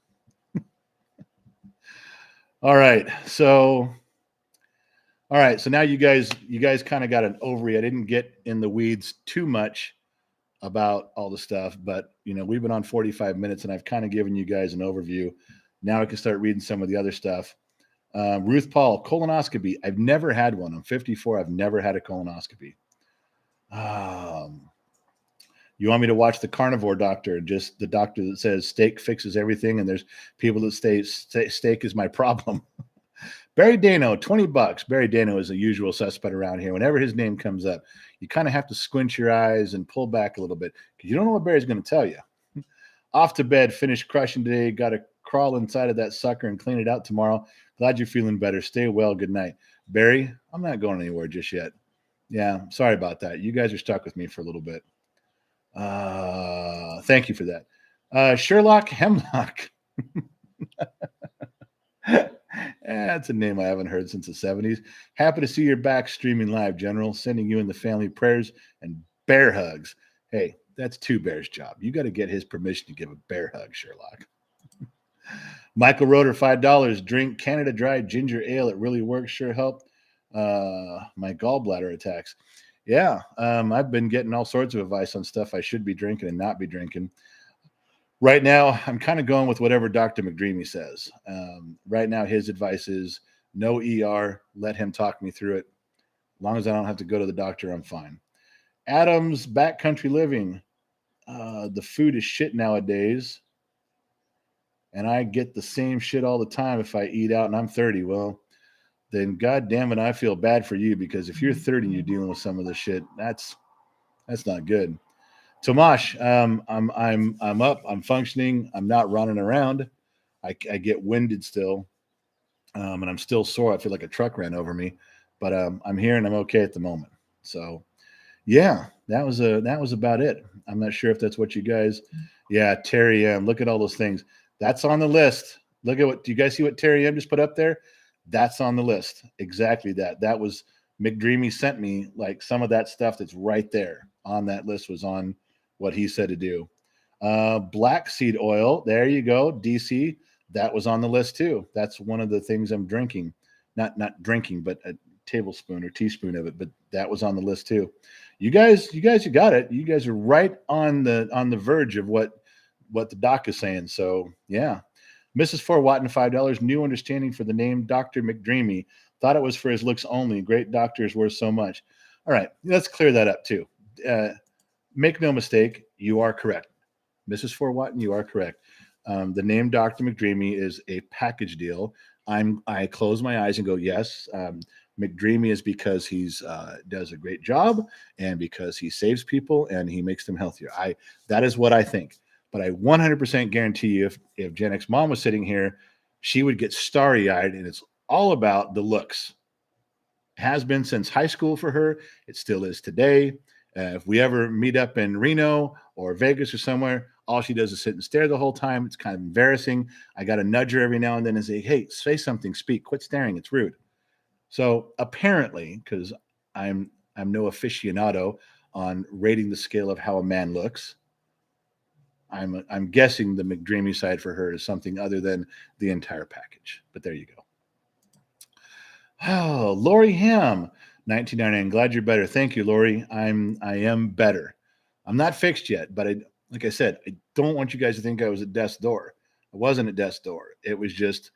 All right. So now you guys kind of got an overview. I didn't get in the weeds too much about all the stuff, but we've been on 45 minutes and I've kind of given you guys an overview. Now I can start reading some of the other stuff. Ruth Paul, colonoscopy. I've never had one. I'm 54. I've never had a colonoscopy. You want me to watch the carnivore doctor, just the doctor that says steak fixes everything, and there's people that say steak is my problem. Barry Dano, $20. Barry Dano is a usual suspect around here. Whenever his name comes up, you kind of have to squint your eyes and pull back a little bit because you don't know what Barry's going to tell you. Off to bed, finished crushing today. Got to crawl inside of that sucker and clean it out tomorrow. Glad you're feeling better. Stay well. Good night. Barry, I'm not going anywhere just yet. Yeah, sorry about that. You guys are stuck with me for a little bit. Thank you for that. Sherlock Hemlock. That's a name I haven't heard since the 70s. Happy to see you're back streaming live, General. Sending you and the family prayers and bear hugs. Hey, that's Two Bear's job. You got to get his permission to give a bear hug, Sherlock. Michael Roeder, $5. Drink Canada Dry ginger ale. It really works. Sure helped my gallbladder attacks. Yeah, I've been getting all sorts of advice on stuff I should be drinking and not be drinking. Right now, I'm kind of going with whatever Dr. McDreamy says. Right now, his advice is no ER. Let him talk me through it. As long as I don't have to go to the doctor, I'm fine. Adams, Backcountry Living. The food is shit nowadays. And I get the same shit all the time if I eat out and I'm 30. Well, then God damn it, I feel bad for you, because if you're 30 and you're dealing with some of this shit, that's not good. Tomash, I'm up, I'm functioning, I'm not running around. I get winded still, and I'm still sore. I feel like a truck ran over me, but I'm here and I'm okay at the moment. So yeah, that was about it. I'm not sure if that's what you guys. Yeah, Terry M. Look at all those things. That's on the list. Look at what. Do you guys see what Terry M. just put up there? That's on the list. Exactly that. That was McDreamy sent me, like, some of that stuff that's right there on that list was on what he said to do. Black seed oil. There you go. DC. That was on the list too. That's one of the things I'm drinking. Not drinking, but a tablespoon or teaspoon of it. But that was on the list too. You guys, you got it. You guys are right on the verge of what the doc is saying. So yeah. Mrs. 4 Watt and $5. New understanding for the name Dr. McDreamy. Thought it was for his looks only. Great doctor is worth so much. All right, let's clear that up too. Make no mistake, you are correct. Mrs. 4 Watt, you are correct. The name Dr. McDreamy is a package deal. I close my eyes and go, yes. McDreamy is because he's does a great job, and because he saves people and he makes them healthier. That is what I think. But I 100% guarantee you, if Gen X mom was sitting here, she would get starry-eyed, and it's all about the looks. It has been since high school for her. It still is today. If we ever meet up in Reno or Vegas or somewhere, all she does is sit and stare the whole time. It's kind of embarrassing. I got to nudge her every now and then and say, hey, say something, speak, quit staring. It's rude. So apparently, because I'm no aficionado on rating the scale of how a man looks, I'm guessing the McDreamy side for her is something other than the entire package. But there you go. Oh, Lori Ham, 1999. Glad you're better. Thank you, Lori. I am better. I'm not fixed yet, but like I said, I don't want you guys to think I was at death's door. I wasn't at death's door. It was just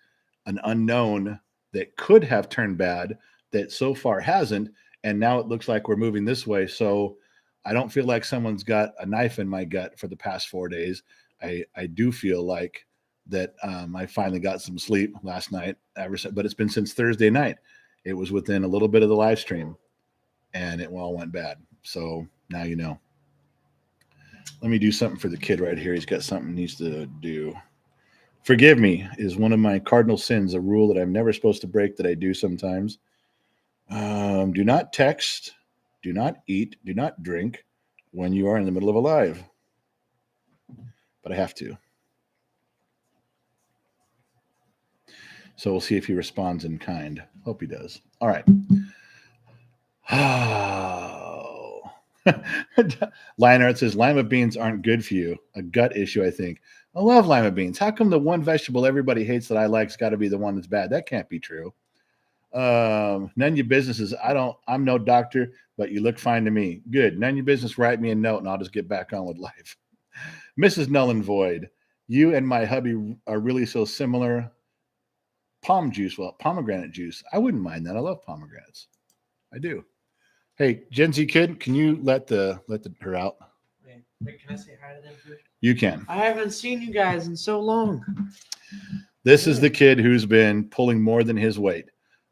an unknown that could have turned bad, that so far hasn't, and now it looks like we're moving this way. So I don't feel like someone's got a knife in my gut for the past 4 days. I do feel like that I finally got some sleep last night, but it's been since Thursday night. It was within a little bit of the live stream, and it all went bad. So now you know. Let me do something for the kid right here. He's got something he needs to do. Forgive me is one of my cardinal sins, a rule that I'm never supposed to break that I do sometimes. Do not text, do not eat, do not drink when you are in the middle of a live. But I have to. So we'll see if he responds in kind. Hope he does. All right. Oh. Lionheart says lima beans aren't good for you. A gut issue, I think. I love lima beans. How come the one vegetable everybody hates that I like's got to be the one that's bad? That can't be true. None of your business is, I'm no doctor, but you look fine to me. Good. None of your business, write me a note and I'll just get back on with life. Mrs. Null and Void, you and my hubby are really so similar. Pomegranate juice. I wouldn't mind that. I love pomegranates. I do. Hey, Gen Z kid, can you let her out? Wait, can I say hi to them first? You can. I haven't seen you guys in so long. This is the kid who's been pulling more than his weight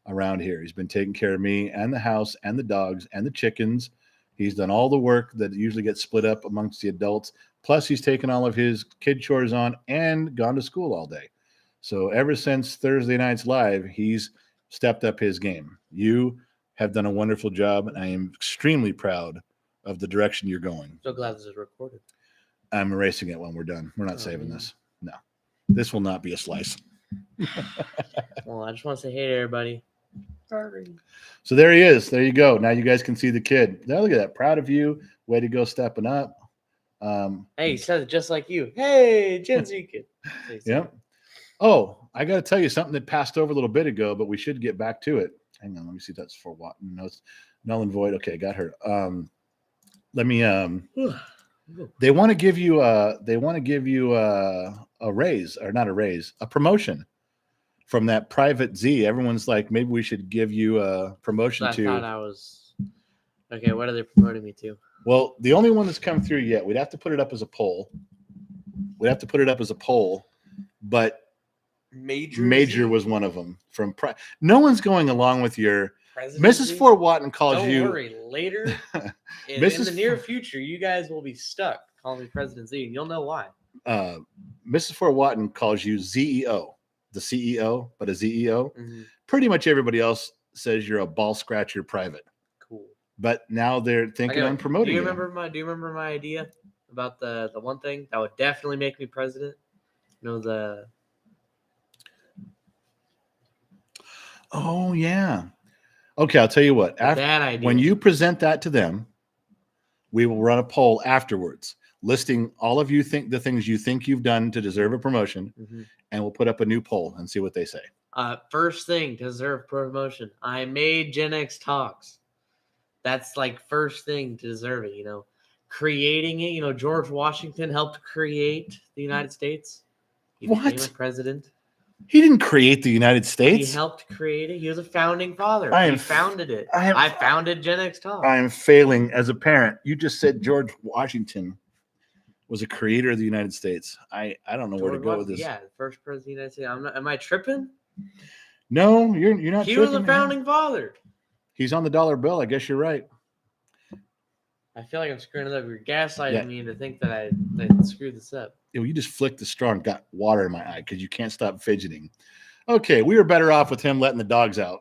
around here. He's been taking care of me and the house and the dogs and the chickens. He's done all the work that usually gets split up amongst the adults. Plus, he's taken all of his kid chores on and gone to school all day. So ever since Thursday night's live, he's stepped up his game. You have done a wonderful job, and I am extremely proud of the direction you're going. So glad this is recorded. I'm erasing it when we're done. We're not saving this. No. This will not be a slice. Well, I just want to say hey to everybody. Sorry. So there he is. There you go. Now you guys can see the kid. Now look at that. Proud of you. Way to go stepping up. Hey, he says it just like you. Hey, Gen Z kid. Yep. Oh, I got to tell you something that passed over a little bit ago, but we should get back to it. Hang on. Let me see. That's for what? No, it's null and void. Okay, got her. Let me. They want to give you a raise, or not a raise, a promotion from that private Z. Everyone's like, maybe we should give you a promotion to. I thought I was okay. What are they promoting me to? Well, the only one that's come through yet, we'd have to put it up as a poll. But Major was one of them. No one's going along with your Presidency? Mrs. Fort Watton calls Don't you. worry. Later, in the near future, you guys will be stuck calling me President Z, and you'll know why. Mrs. Fort Watton calls you ZEO, the CEO, but a ZEO. Mm-hmm. Pretty much everybody else says you're a ball scratcher private. Cool. But now they're thinking on promoting. Do you remember my idea about the one thing that would definitely make me president? Oh yeah. Okay, I'll tell you what. When you present that to them, we will run a poll afterwards, listing all of the things you think you've done to deserve a promotion, and we'll put up a new poll and see what they say. First thing to deserve promotion, I made Gen X Talks. That's like first thing to deserve it. Creating it. George Washington helped create the United States. He became a president. He didn't create the United States. He helped create it. He was a founding father. He founded it. I founded Gen X Talk. I am failing as a parent. You just said George Washington was a creator of the United States. I don't know where to go with this. Yeah, the first president of the United States. Am I tripping? No, you're not. He was a founding father. He's on the dollar bill. I guess you're right. I feel like I'm screwing it up. You're gaslighting me to think that I screwed this up. You just flicked the straw and got water in my eye because you can't stop fidgeting. Okay, we were better off with him letting the dogs out.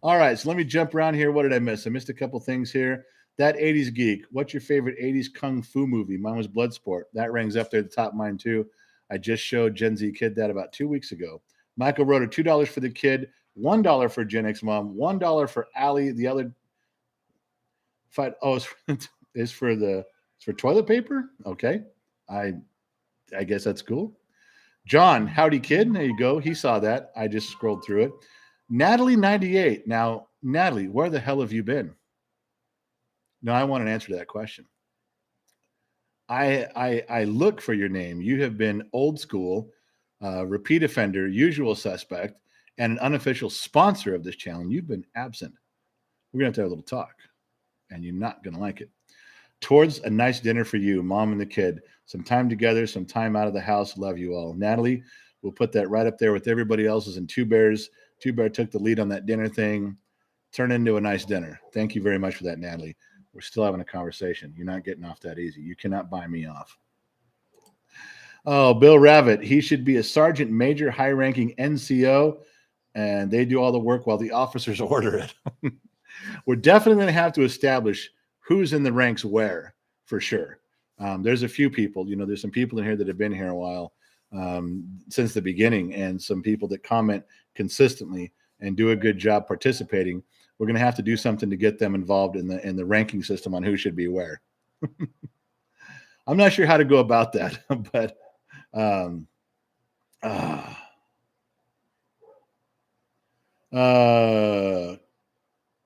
All right, so let me jump around here. What did I miss? I missed a couple things here. That 80s geek. What's your favorite 80s kung fu movie? Mine was Bloodsport. That rings up there at the top of mine too. I just showed Gen Z Kid that about 2 weeks ago. Michael wrote a $2 for the kid, $1 for Gen X Mom, $1 for Allie. The other it's for toilet paper. Okay, I guess that's cool. John, howdy kid. There you go. He saw that. I just scrolled through it. Natalie 98. Now, Natalie, where the hell have you been? No, I want an answer to that question. I look for your name. You have been old school, repeat offender, usual suspect, and an unofficial sponsor of this channel. You've been absent. We're going to have a little talk, and you're not going to like it. Towards a nice dinner for you, mom and the kid. Some time together, some time out of the house. Love you all. Natalie, we'll put that right up there with everybody else's. And Two Bears took the lead on that dinner thing. Turned into a nice dinner. Thank you very much for that, Natalie. We're still having a conversation. You're not getting off that easy. You cannot buy me off. Oh, Bill Ravitt. He should be a sergeant major, high-ranking NCO, and they do all the work while the officers order it. We're definitely going to have to establish who's in the ranks where, for sure. There's a few people. There's some people in here that have been here a while since the beginning, and some people that comment consistently and do a good job participating. We're going to have to do something to get them involved in the ranking system on who should be where. I'm not sure how to go about that, but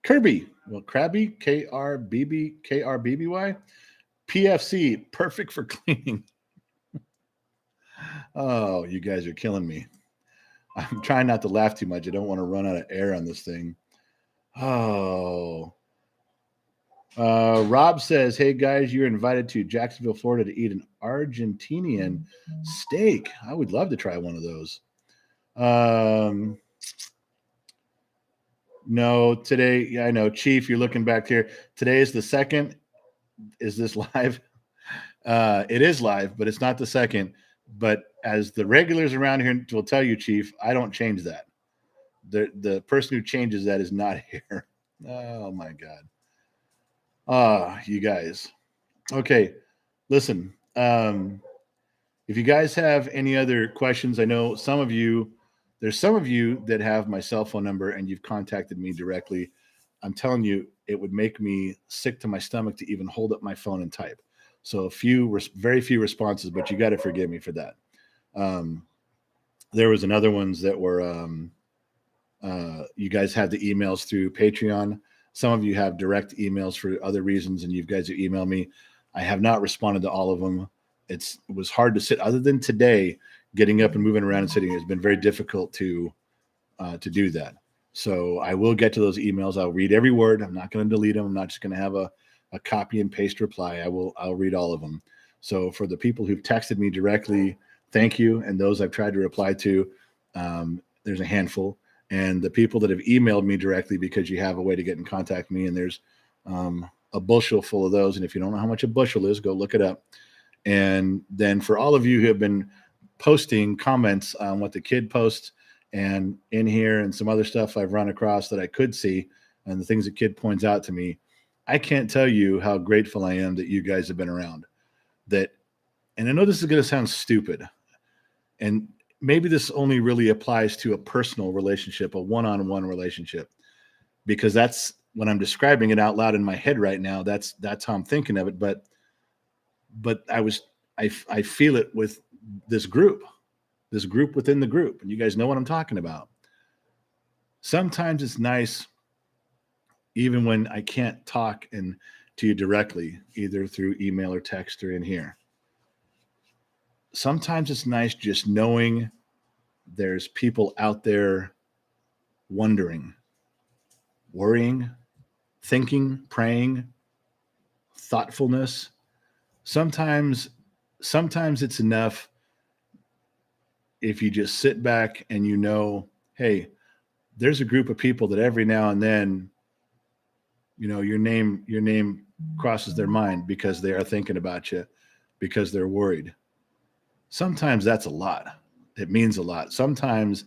Kirby, Krabby, KRBBY, PFC, perfect for cleaning. Oh, you guys are killing me. I'm trying not to laugh too much. I don't want to run out of air on this thing. Oh. Rob says, hey guys, you're invited to Jacksonville, Florida to eat an Argentinian steak. I would love to try one of those. No, today, yeah, I know. Chief, you're looking back here. Today is the 2nd. Is this live? It is live, but it's not the 2nd. But as the regulars around here will tell you, Chief, I don't change that. The person who changes that is not here. Oh my God. You guys. Okay, listen. If you guys have any other questions, I know there's some of you that have my cell phone number and you've contacted me directly. I'm telling you, it would make me sick to my stomach to even hold up my phone and type. So very few responses, but you got to forgive me for that. There was another ones that were, you guys have the emails through Patreon. Some of you have direct emails for other reasons, and you guys have emailed me. I have not responded to all of them. It was hard to sit, other than today, getting up and moving around and sitting. It's been very difficult to do that. So I will get to those emails. I'll read every word. I'm not going to delete them. I'm not just going to have a copy and paste reply. I'll read all of them. So for the people who've texted me directly, thank you. And those I've tried to reply to, there's a handful. And the people that have emailed me directly because you have a way to get in contact with me, and there's a bushel full of those. And if you don't know how much a bushel is, go look it up. And then for all of you who have been posting comments on what the kid posts and in here and some other stuff I've run across that I could see, and the things the kid points out to me, I can't tell you how grateful I am that you guys have been around. That, and I know this is going to sound stupid, and maybe this only really applies to a personal relationship, a one-on-one relationship, because that's when I'm describing it out loud in my head right now. That's how I'm thinking of it. But I feel it with this group within the group, and you guys know what I'm talking about. Sometimes it's nice, even when I can't talk to you directly, either through email or text or in here. Sometimes it's nice just knowing there's people out there wondering, worrying, thinking, praying, thoughtfulness. Sometimes it's enough if you just sit back and you know, hey, there's a group of people that every now and then, your name crosses their mind because they are thinking about you, because they're worried. Sometimes that's a lot. It means a lot. Sometimes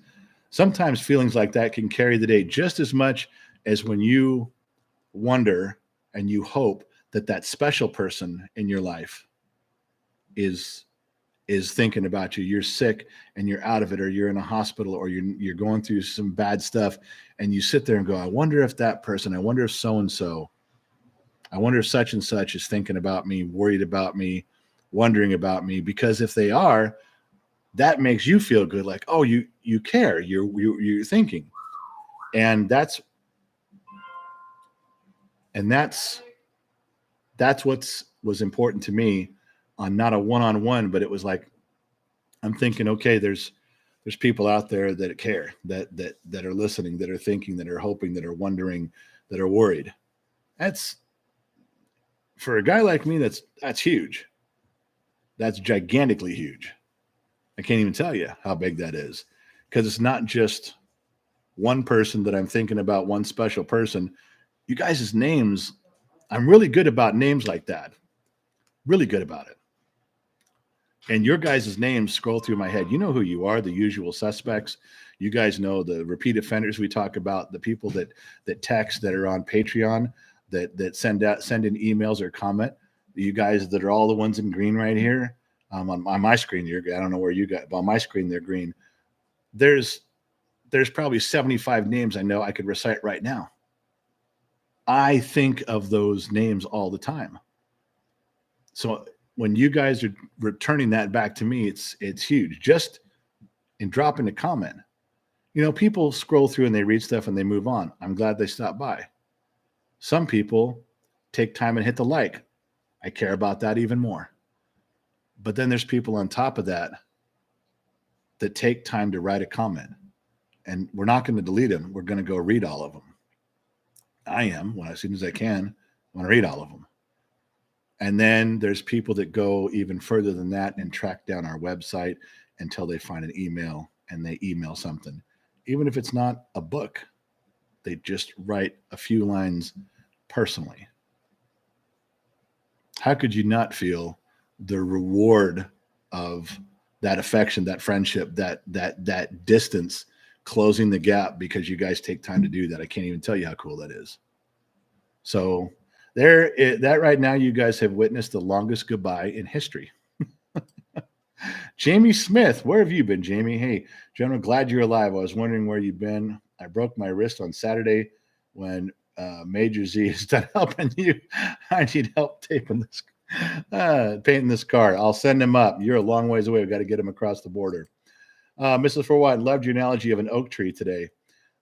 feelings like that can carry the day just as much as when you wonder and you hope that special person in your life is thinking about you. You're sick and you're out of it, or you're in a hospital, or you're going through some bad stuff, and you sit there and go, I wonder if that person, I wonder if so-and-so, I wonder if such and such is thinking about me, worried about me, wondering about me. Because if they are, that makes you feel good. Like, oh, you care, you're thinking. And that's what was important to me on not a one-on-one, but it was like, I'm thinking, okay, there's people out there that care, that are listening, that are thinking, that are hoping, that are wondering, that are worried. That's, for a guy like me, that's huge. That's gigantically huge. I can't even tell you how big that is, because it's not just one person that I'm thinking about, one special person. You guys' names, I'm really good about names like that. Really good about it. And your guys' names scroll through my head. You know who you are, the usual suspects. You guys know the repeat offenders we talk about, the people that text, that are on Patreon, that send in emails or comment. You guys that are all the ones in green right here. On my screen, I don't know where you got, but on my screen, they're green. There's probably 75 names I know I could recite right now. I think of those names all the time. So when you guys are returning that back to me, it's huge. Just in dropping a comment. People scroll through and they read stuff and they move on. I'm glad they stopped by. Some people take time and hit the like. I care about that even more. But then there's people on top of that take time to write a comment. And we're not going to delete them. We're going to go read all of them. I am, as soon as I can, I want to read all of them. And then there's people that go even further than that and track down our website until they find an email, and they email something. Even if it's not a book, they just write a few lines personally. How could you not feel the reward of that affection, that friendship, that distance, closing the gap because you guys take time to do that? I can't even tell you how cool that is. So that right now, you guys have witnessed the longest goodbye in history. Jamie Smith, where have you been, Jamie? Hey, General, glad you're alive. I was wondering where you've been. I broke my wrist on Saturday when Major Z is done helping you. I need help taping this, painting this car. I'll send him up. You're a long ways away. We've got to get him across the border. Mrs. Forward, loved your analogy of an oak tree today.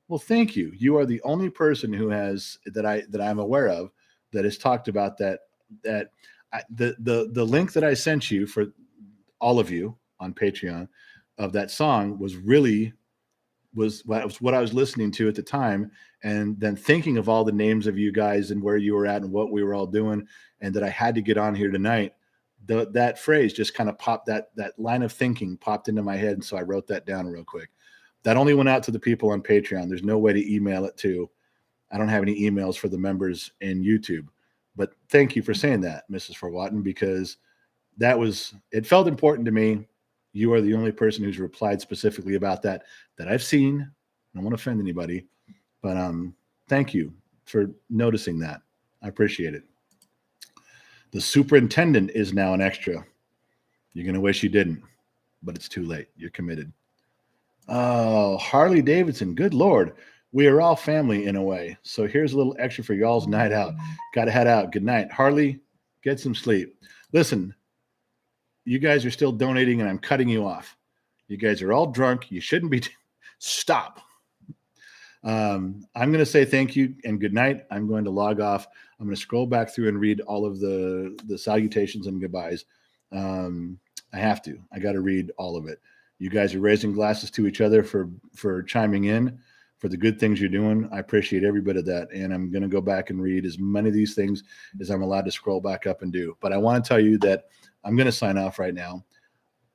Well, thank you. You are the only person who has that I'm aware of that has talked about that. The link that I sent you for all of you on Patreon of that song was what I was listening to at the time, and then thinking of all the names of you guys and where you were at and what we were all doing, and that I had to get on here tonight. that phrase just kind of popped, that line of thinking popped into my head. And so I wrote that down real quick. That only went out to the people on Patreon. There's no way to email it to. I don't have any emails for the members in YouTube. But thank you for saying that, Mrs. Forwatten, because it felt important to me. You are the only person who's replied specifically about that I've seen. I don't want to offend anybody, but thank you for noticing that. I appreciate it. The superintendent is now an extra. You're going to wish you didn't, but it's too late. You're committed. Oh, Harley Davidson. Good Lord. We are all family in a way. So here's a little extra for y'all's night out. Got to head out. Good night. Harley, get some sleep. Listen, you guys are still donating and I'm cutting you off. You guys are all drunk. You shouldn't be. Stop. I'm going to say thank you and good night. I'm going to log off. I'm going to scroll back through and read all of the salutations and goodbyes. I have to. I got to read all of it. You guys are raising glasses to each other for chiming in, for the good things you're doing. I appreciate every bit of that. And I'm going to go back and read as many of these things as I'm allowed to scroll back up and do. But I want to tell you that I'm going to sign off right now.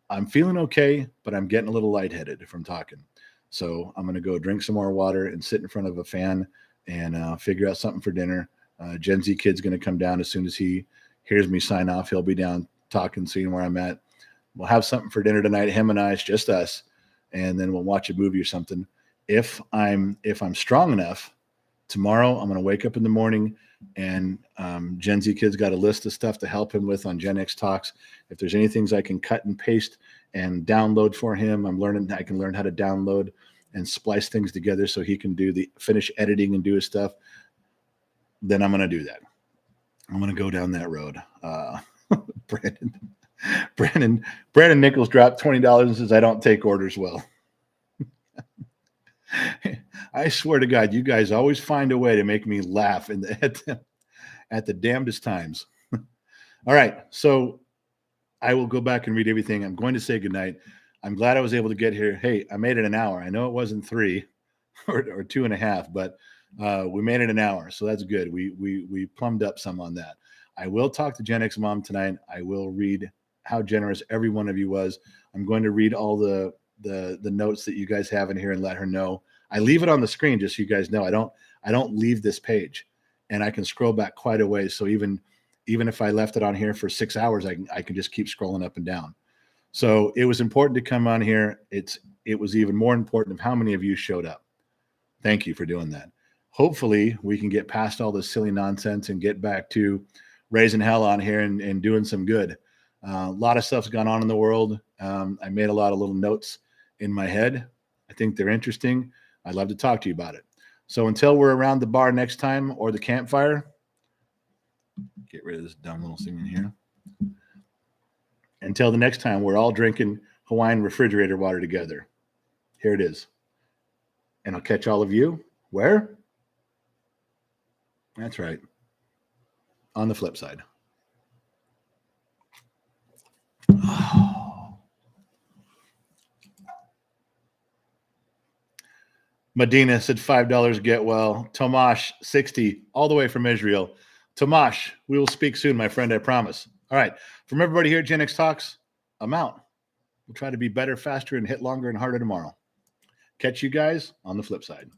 I'm feeling okay, but I'm getting a little lightheaded from talking. So I'm going to go drink some more water and sit in front of a fan and figure out something for dinner. Gen Z kid's going to come down as soon as he hears me sign off. He'll be down talking, seeing where I'm at. We'll have something for dinner tonight. Him and I, it's just us. And then we'll watch a movie or something. If I'm strong enough, tomorrow I'm going to wake up in the morning and Gen Z kid's got a list of stuff to help him with on Gen X Talks. If there's any things I can cut and paste and download for him, I can learn how to download and splice things together so he can finish editing and do his stuff. Then I'm going to do that. I'm going to go down that road. Brandon Nichols dropped $20 and says, I don't take orders well. I swear to God, you guys always find a way to make me laugh at the damnedest times. All right. So I will go back and read everything. I'm going to say goodnight. I'm glad I was able to get here. Hey, I made it an hour. I know it wasn't 3 or 2.5, but we made it an hour. So that's good. We plumbed up some on that. I will talk to Gen X Mom tonight. I will read how generous every one of you was. I'm going to read all the notes that you guys have in here and let her know. I leave it on the screen just so you guys know. I don't leave this page, and I can scroll back quite a way. So even if I left it on here for 6 hours, I can just keep scrolling up and down. So it was important to come on here. It was even more important of how many of you showed up. Thank you for doing that. Hopefully we can get past all this silly nonsense and get back to raising hell on here and doing some good. A lot of stuff's gone on in the world. I made a lot of little notes in my head. I think they're interesting. I'd love to talk to you about it. So until we're around the bar next time or the campfire, get rid of this dumb little thing in here. Until the next time, we're all drinking Hawaiian refrigerator water together. Here it is. And I'll catch all of you. Where? That's right. On the flip side. Oh. Medina said $5 get well. Tomash 60 all the way from Israel. Tomash, we will speak soon, my friend, I promise. All right. From everybody here at Gen X Talks, I'm out. We'll try to be better, faster, and hit longer and harder tomorrow. Catch you guys on the flip side.